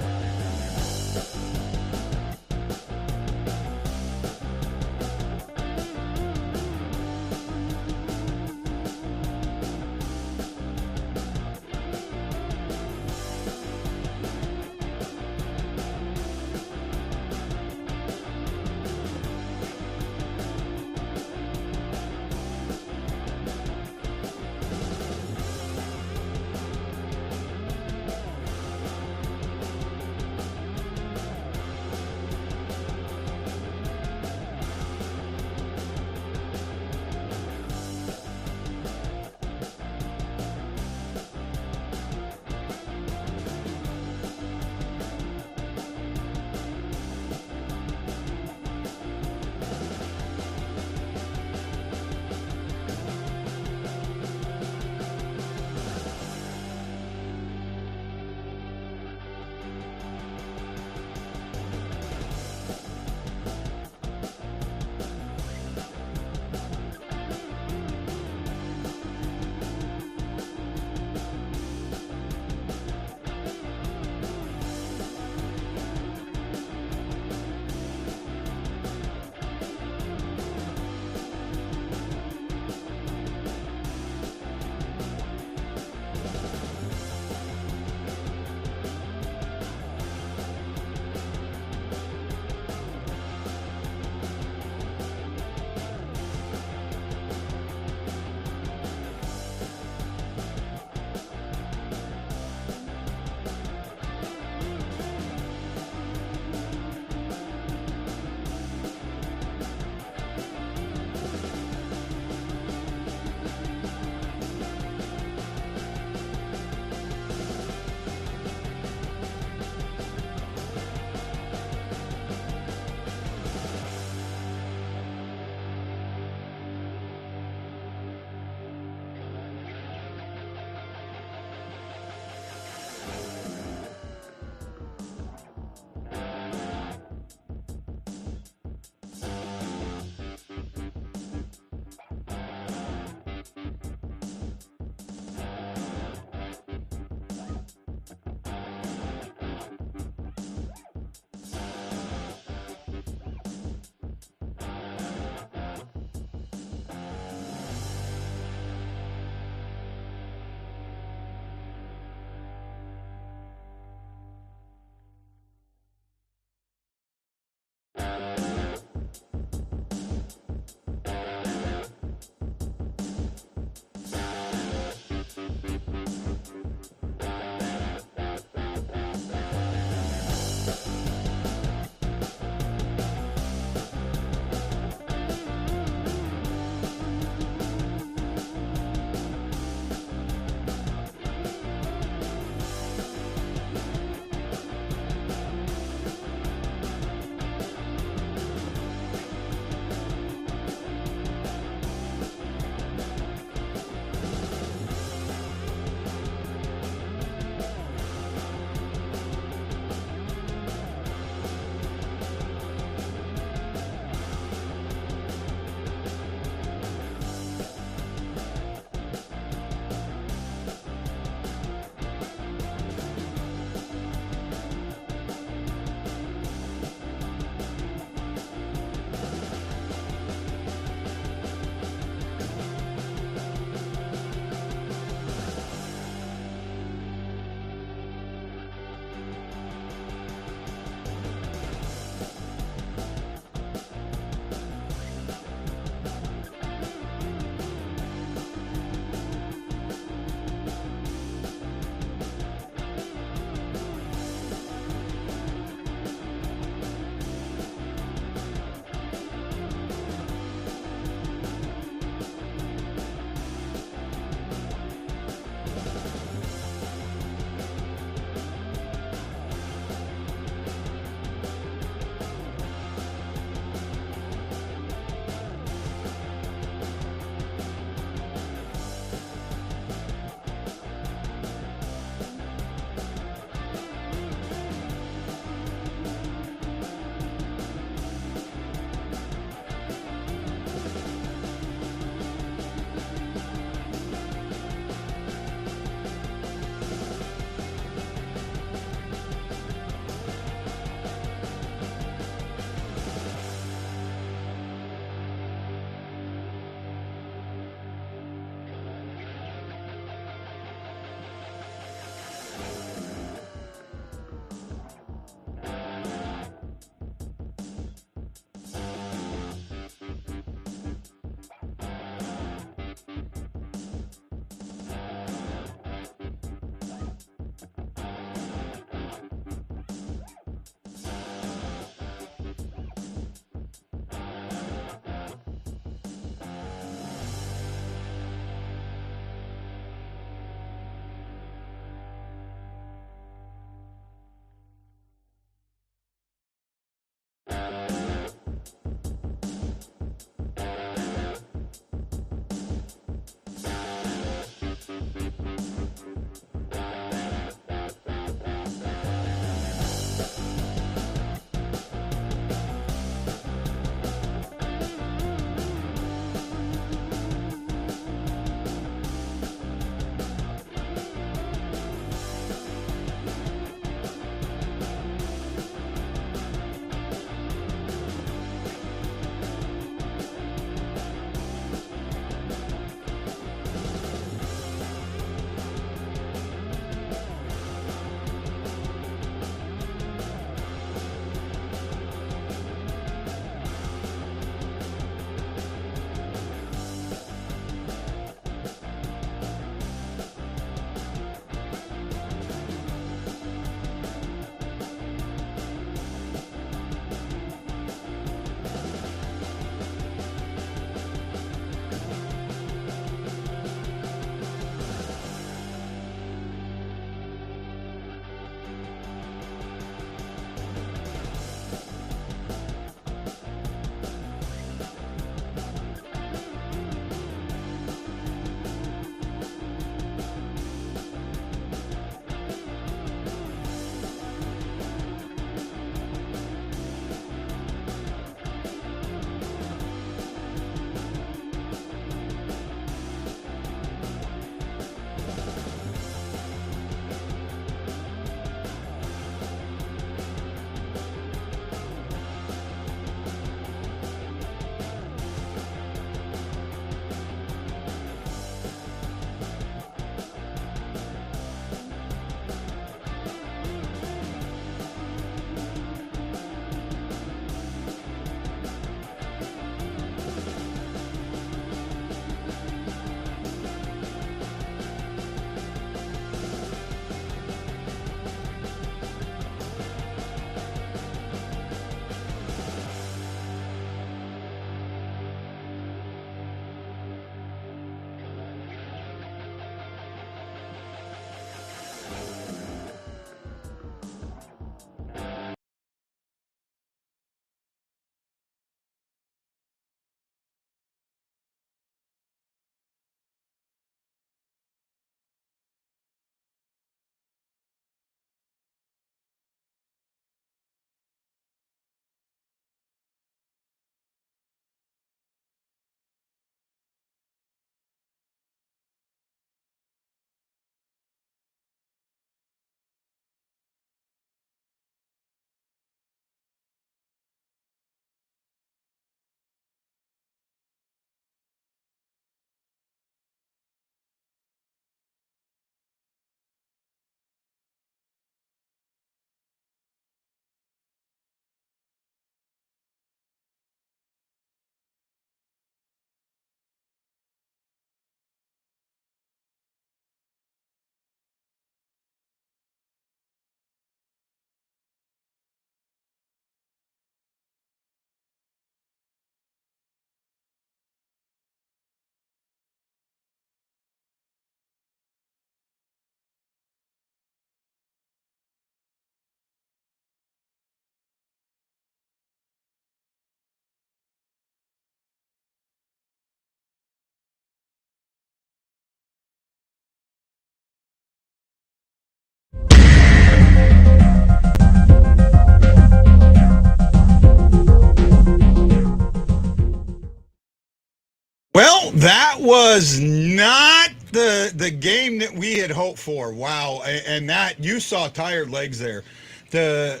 Well, that was not the game that we had hoped for. Wow, and that you saw tired legs there. The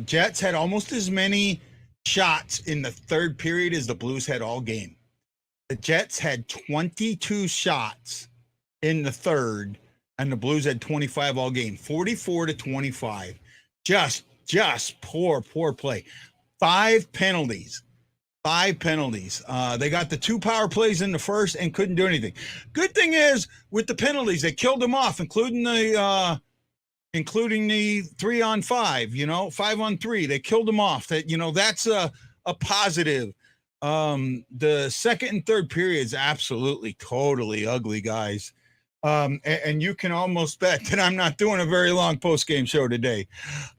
Jets had almost as many shots in the third period as the Blues had all game. The Jets had 22 shots in the third, and the Blues had 25 all game. 44-25. Just poor play. 5 penalties. 5 penalties. They got the 2 power plays in the first and couldn't do anything. Good thing is with the penalties, they killed them off, including the 3-on-5. 5-on-3. They killed them off. That's a positive. The second and third periods absolutely totally ugly, guys. And you can almost bet that I'm not doing a very long post-game show today.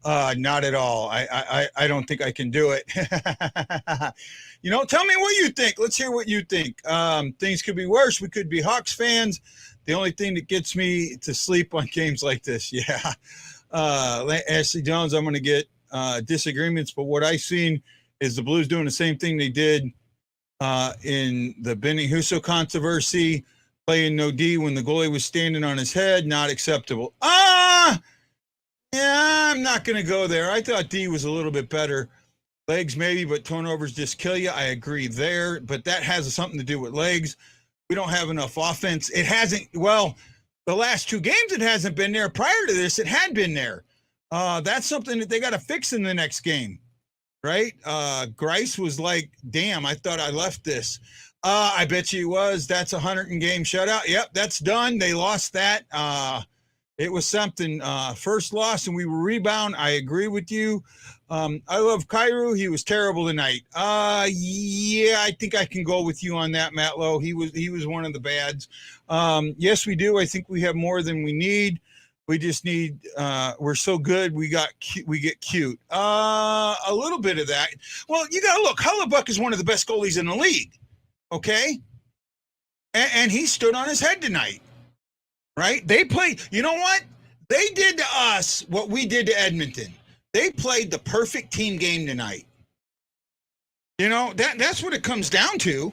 Not at all. I don't think I can do it. Tell me what you think. Let's hear what you think. Things could be worse. We could be Hawks fans. The only thing that gets me to sleep on games like this, yeah. Ashley Jones, I'm going to get disagreements, but what I've seen is the Blues doing the same thing they did in the Benny Husso controversy, playing no D when the goalie was standing on his head. Not acceptable. Yeah, I'm not going to go there. I thought D was a little bit better. Legs maybe, but turnovers just kill you. I agree there, but that has something to do with legs. We don't have enough offense. It hasn't, well, the last 2 games it hasn't been there. Prior to this, it had been there. That's something that they got to fix in the next game, right? Greiss was like, damn, I thought I left this. I bet you he was. That's a 100-game shutout. Yep, that's done. They lost that. It was something. First loss, and we were rebound. I agree with you. I love Kyrou. He was terrible tonight. Yeah, I think I can go with you on that, Matt Lowe. He was one of the bads. Yes, we do. I think we have more than we need. We just need. We're so good. We get cute. A little bit of that. Well, you got to look. Hellebuck is one of the best goalies in the league. Okay, and he stood on his head tonight. Right? They played. You know what? They did to us what we did to Edmonton. They played the perfect team game tonight. That's what it comes down to.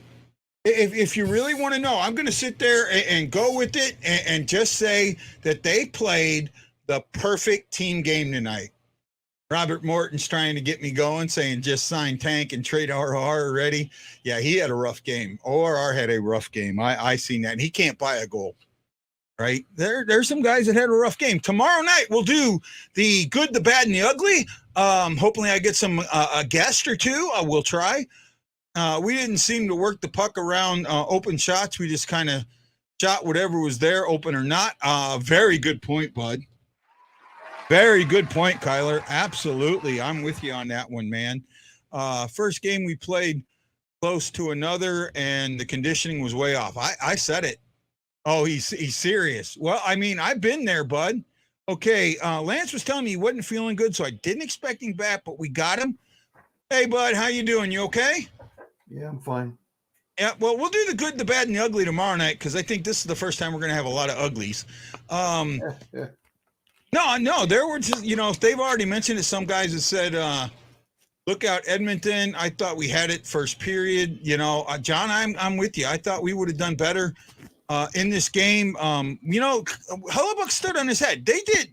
If you really want to know, I'm going to sit there and go with it and just say that they played the perfect team game tonight. Robert Morton's trying to get me going, saying just sign Tank and trade RR already. Yeah, he had a rough game. ORR had a rough game. I seen that. He can't buy a goal. Right? There's some guys that had a rough game. Tomorrow night we'll do the good, the bad, and the ugly. Hopefully I get some a guest or two. We'll try. We didn't seem to work the puck around open shots. We just kind of shot whatever was there, open or not. Very good point, bud. Very good point, Kyler. Absolutely. I'm with you on that one, man. First game we played close to another, and the conditioning was way off. I said it. Oh, he's serious. Well, I mean, I've been there, bud. Okay, Lance was telling me he wasn't feeling good, so I didn't expect him back, but we got him. Hey, bud, how you doing? You okay? Yeah, I'm fine. Yeah, well, we'll do the good, the bad, and the ugly tomorrow night because I think this is the first time we're going to have a lot of uglies. No, there were just, they've already mentioned it. Some guys have said, look out, Edmonton. I thought we had it first period. John, I'm with you. I thought we would have done better. In this game, Hellebuck stood on his head. They did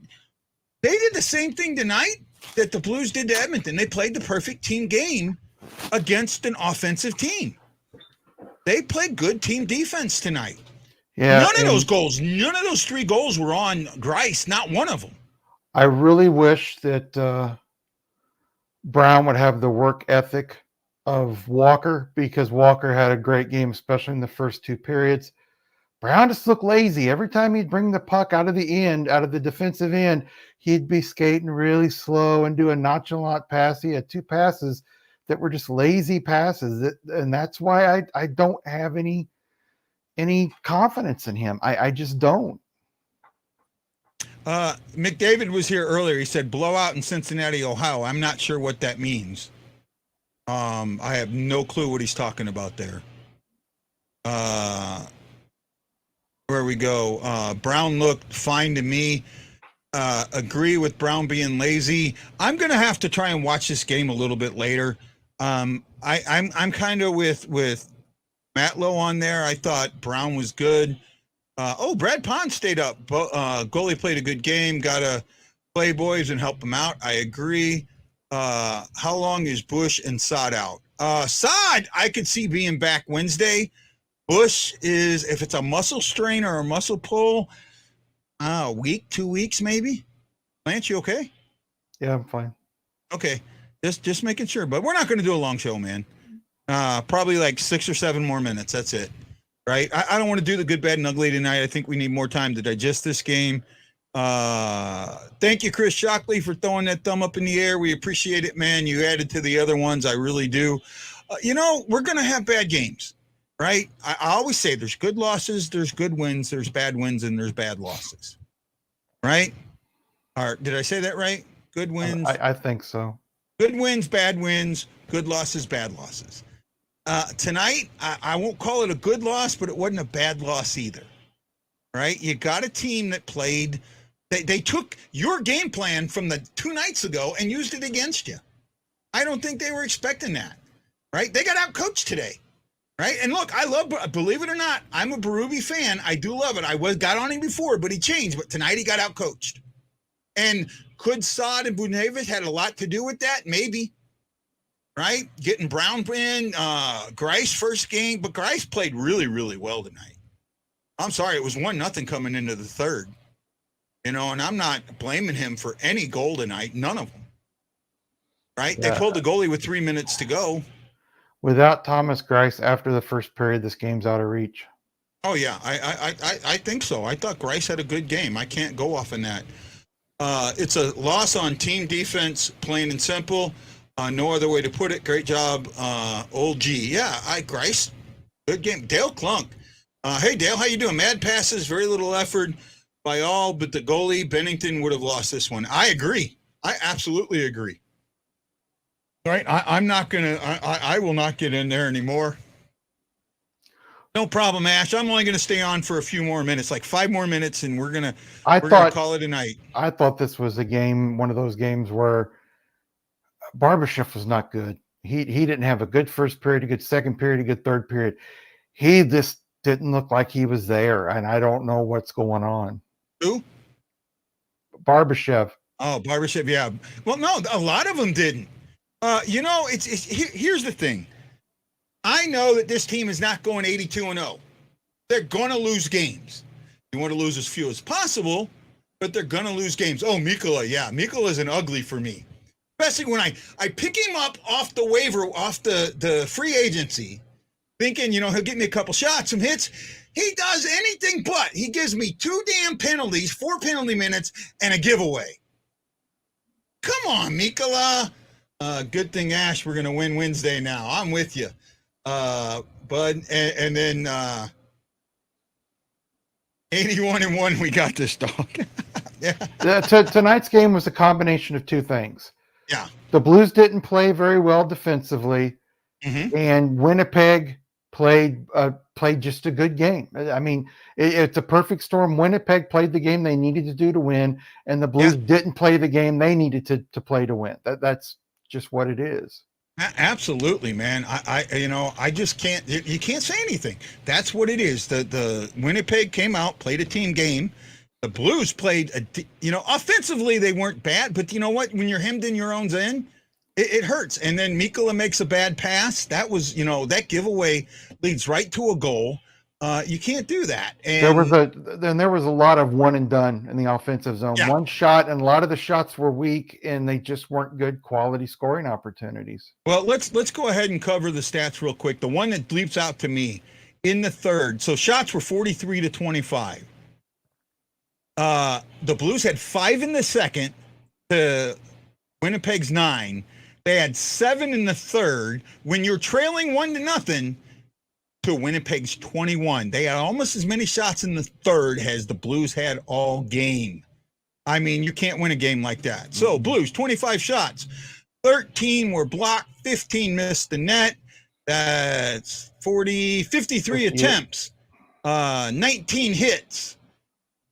the same thing tonight that the Blues did to Edmonton. They played the perfect team game against an offensive team. They played good team defense tonight. Yeah, none of those 3 goals were on Greiss. Not one of them. I really wish that Brown would have the work ethic of Walker, because Walker had a great game, especially in the first 2 periods. Brown just looked lazy. Every time he'd bring the puck out of the defensive end, he'd be skating really slow and do a nonchalant pass. He had 2 passes that were just lazy passes. And that's why I don't have any confidence in him. I just don't. McDavid was here earlier. He said blowout in Cincinnati, Ohio. I'm not sure what that means. I have no clue what he's talking about there. Where we go. Brown looked fine to me. Agree with Brown being lazy. I'm going to have to try and watch this game a little bit later. I'm kind of with Matlow on there. I thought Brown was good. Brad Pond stayed up. Goalie played a good game. Got to play boys and help them out. I agree. How long is Bush and Sod out? Sod, I could see being back Wednesday. Bush is, if it's a muscle strain or a muscle pull, a week, 2 weeks maybe. Lance, you okay? Yeah, I'm fine. Okay, just making sure. But we're not going to do a long show, man. Probably like 6 or 7 more minutes. That's it. Right? I don't want to do the good, bad, and ugly tonight. I think we need more time to digest this game. Thank you, Chris Shockley, for throwing that thumb up in the air. We appreciate it, man. You added to the other ones. I really do. We're going to have bad games, right? I always say there's good losses, there's good wins, there's bad wins, and there's bad losses, right? Or did I say that right? Good wins. I think so. Good wins, bad wins, good losses, bad losses. Tonight, I won't call it a good loss, but it wasn't a bad loss either, right? You got a team that played. They took your game plan from the 2 nights ago and used it against you. I don't think they were expecting that, right? They got outcoached today, right? And look, believe it or not, I'm a Berube fan. I do love it. I got on him before, but he changed. But tonight he got outcoached. And could Sod and Buchevich had a lot to do with that? Maybe, right? Getting Brown in, Greiss first game, but Greiss played really, really well tonight. I'm sorry, it was 1-0 coming into the third. And I'm not blaming him for any goal tonight. None of them. Right? Yeah. They pulled the goalie with 3 minutes to go. Without Thomas Greiss after the first period, this game's out of reach. Oh, yeah. I think so. I thought Greiss had a good game. I can't go off on that. It's a loss on team defense, plain and simple. No other way to put it. Great job, Old G. Yeah, Greiss, good game. Dale Klunk. Hey, Dale, how you doing? Mad passes, very little effort by all, but the goalie, Bennington, would have lost this one. I agree. I absolutely agree. All right, I'm not going to – I will not get in there anymore. No problem, Ash. I'm only going to stay on for a few more minutes, like 5 more minutes, and we're going to call it a night. I thought this was a game, one of those games where Barbashev was not good. He didn't have a good first period, a good second period, a good third period. He just didn't look like he was there, and I don't know what's going on. Who? Barbashev. Oh, Barbashev, yeah. Well, no, a lot of them didn't. Here's the thing. I know that this team is not going 82-0. They're going to lose games. You want to lose as few as possible, but they're going to lose games. Oh, Mikkola, yeah. Mikkola's an ugly for me. Especially when I pick him up off the waiver, off the free agency, thinking, he'll get me a couple shots, some hits. He does anything but. He gives me 2 damn penalties, 4 penalty minutes, and a giveaway. Come on, Mikkola. Good thing, Ash, we're going to win Wednesday now. I'm with you. Bud, and then 81-1, we got this dog. Yeah. Tonight's game was a combination of 2 things. Yeah. The Blues didn't play very well defensively, and Winnipeg played just a good game. I mean, it's a perfect storm. Winnipeg played the game they needed to do to win, and the Blues didn't play the game they needed to play to win. That's just what it is. Absolutely, man. I just can't. You can't say anything. That's what it is. The Winnipeg came out, played a team game. The Blues played offensively they weren't bad, but you know what? When you're hemmed in your own end, it hurts. And then Mikkola makes a bad pass. That was, that giveaway leads right to a goal. You can't do that. And there was a lot of one and done in the offensive zone. Yeah. One shot, and a lot of the shots were weak, and they just weren't good quality scoring opportunities. Well, let's go ahead and cover the stats real quick. The one that leaps out to me in the third. So shots were 43-25. The Blues had 5 in the second to Winnipeg's 9. They had 7 in the third. When you're trailing 1-0 to Winnipeg's 21, they had almost as many shots in the third as the Blues had all game. I mean, you can't win a game like that. So Blues, 25 shots, 13 were blocked, 15 missed the net. That's 53 attempts, 19 hits,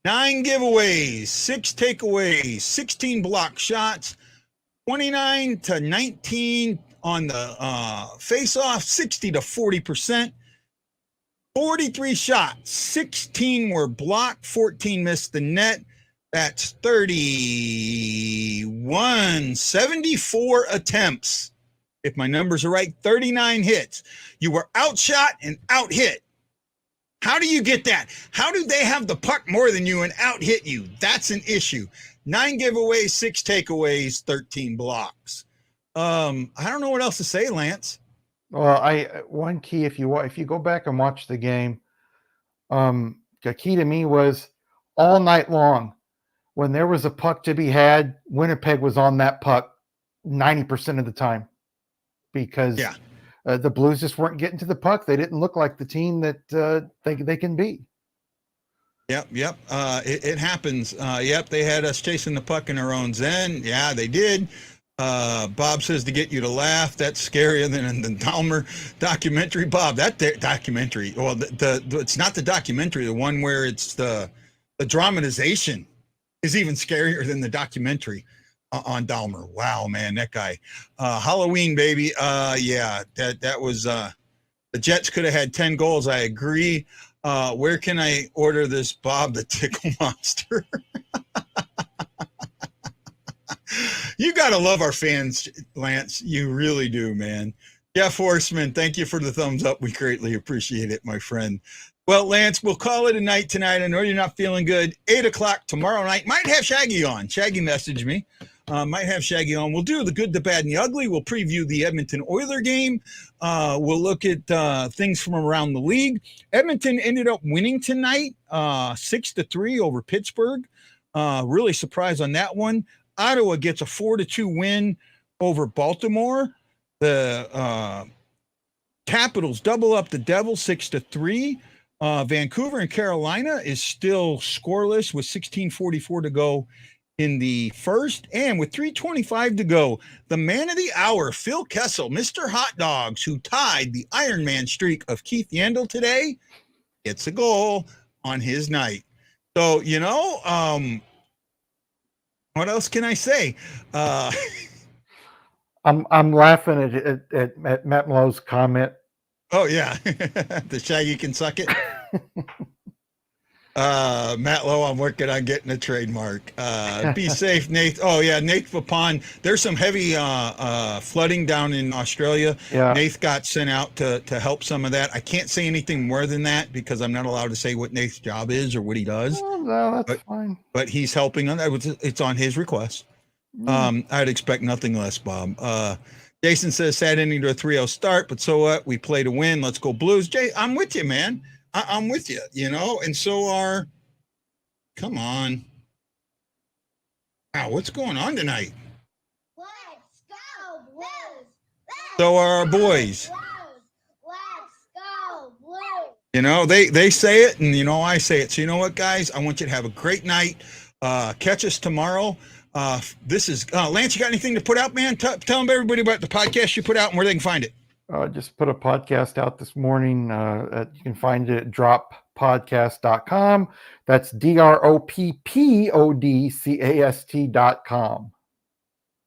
9 giveaways, 6 takeaways, 16 block shots, 29-19 on the face-off, 60-40%. 43 shots, 16 were blocked, 14 missed the net. That's 31, 74 attempts. If my numbers are right, 39 hits. You were outshot and out hit. How do you get that? How do they have the puck more than you and out hit you? That's an issue. 9 giveaways, 6 takeaways, 13 blocks. I don't know what else to say, Lance. Well, one key, if you go back and watch the game, the key to me was all night long, when there was a puck to be had, Winnipeg was on that puck 90% of the time, because the Blues just weren't getting to the puck. They didn't look like the team that they can be. Yep. It happens. They had us chasing the puck in our own end. Yeah, they did. Bob says to get you to laugh. That's scarier than the Dahmer documentary. Bob, that documentary. Well, it's not the documentary. The one where it's the dramatization is even scarier than the documentary on Dahmer. Wow, man, that guy. Halloween, baby. That was the Jets could have had 10 goals. I agree. Where can I order this Bob the Tickle Monster? You got to love our fans, Lance. You really do, man. Jeff Horseman, thank you for the thumbs up. We greatly appreciate it, my friend. Well, Lance, we'll call it a night tonight. I know you're not feeling good. 8 o'clock tomorrow night. Might have Shaggy on. Shaggy messaged me. Might have Shaggy on. We'll do the good, the bad, and the ugly. We'll preview the Edmonton Oiler game. We'll look at things from around the league. Edmonton ended up winning tonight, 6-3 over Pittsburgh. Really surprised on that one. Ottawa gets a 4-2 win over Baltimore. The Capitals double up the Devils 6-3. Vancouver and Carolina is still scoreless with 16:44 to go in the first. And with 3:25 to go, the man of the hour, Phil Kessel, Mr. Hot Dogs, who tied the Iron Man streak of Keith Yandel today, gets a goal on his night. So, what else can I say? I'm laughing at Matt Lowe's comment. Oh yeah, the Shaggy can suck it. Matt Lowe, I'm working on getting a trademark. Be safe, Nate. Oh yeah, Nate Vapon. There's some heavy flooding down in Australia. Yeah. Nate got sent out to help some of that. I can't say anything more than that because I'm not allowed to say what Nate's job is or what he does. Oh, no, that's fine. But he's helping on that. It's on his request. I'd expect nothing less, Bob. Jason says sad ending to a 3-0 start, but so what? We play to win. Let's go Blues. Jay, I'm with you, man. I'm with you, and so come on. Wow, what's going on tonight? Let's go Blues. So are our boys. Let's go Blues. They say it, and I say it. So you know what, guys? I want you to have a great night. Catch us tomorrow. This is Lance. You got anything to put out, man? Tell them everybody about the podcast you put out and where they can find it. Just put a podcast out this morning. You can find it at droppodcast.com. That's droppodcast.com.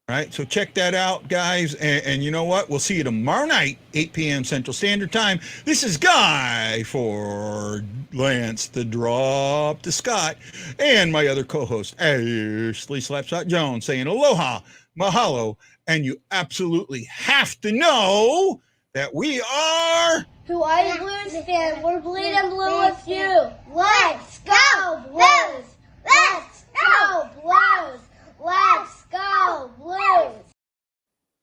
All right, so check that out, guys. And you know what? We'll see you tomorrow night, 8 p.m. Central Standard Time. This is Guy for Lance the Drop to Scott and my other co-host, Ashley Slapshot Jones, saying aloha, mahalo, and you absolutely have to know that we are... Who are you, Blues fan? We're bleeding blue with you. Let's go Blues! Let's go Blues! Let's go Blues!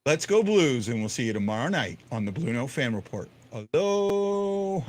Let's go Blues, and we'll see you tomorrow night on the BlueNote Fan Report. Aloha!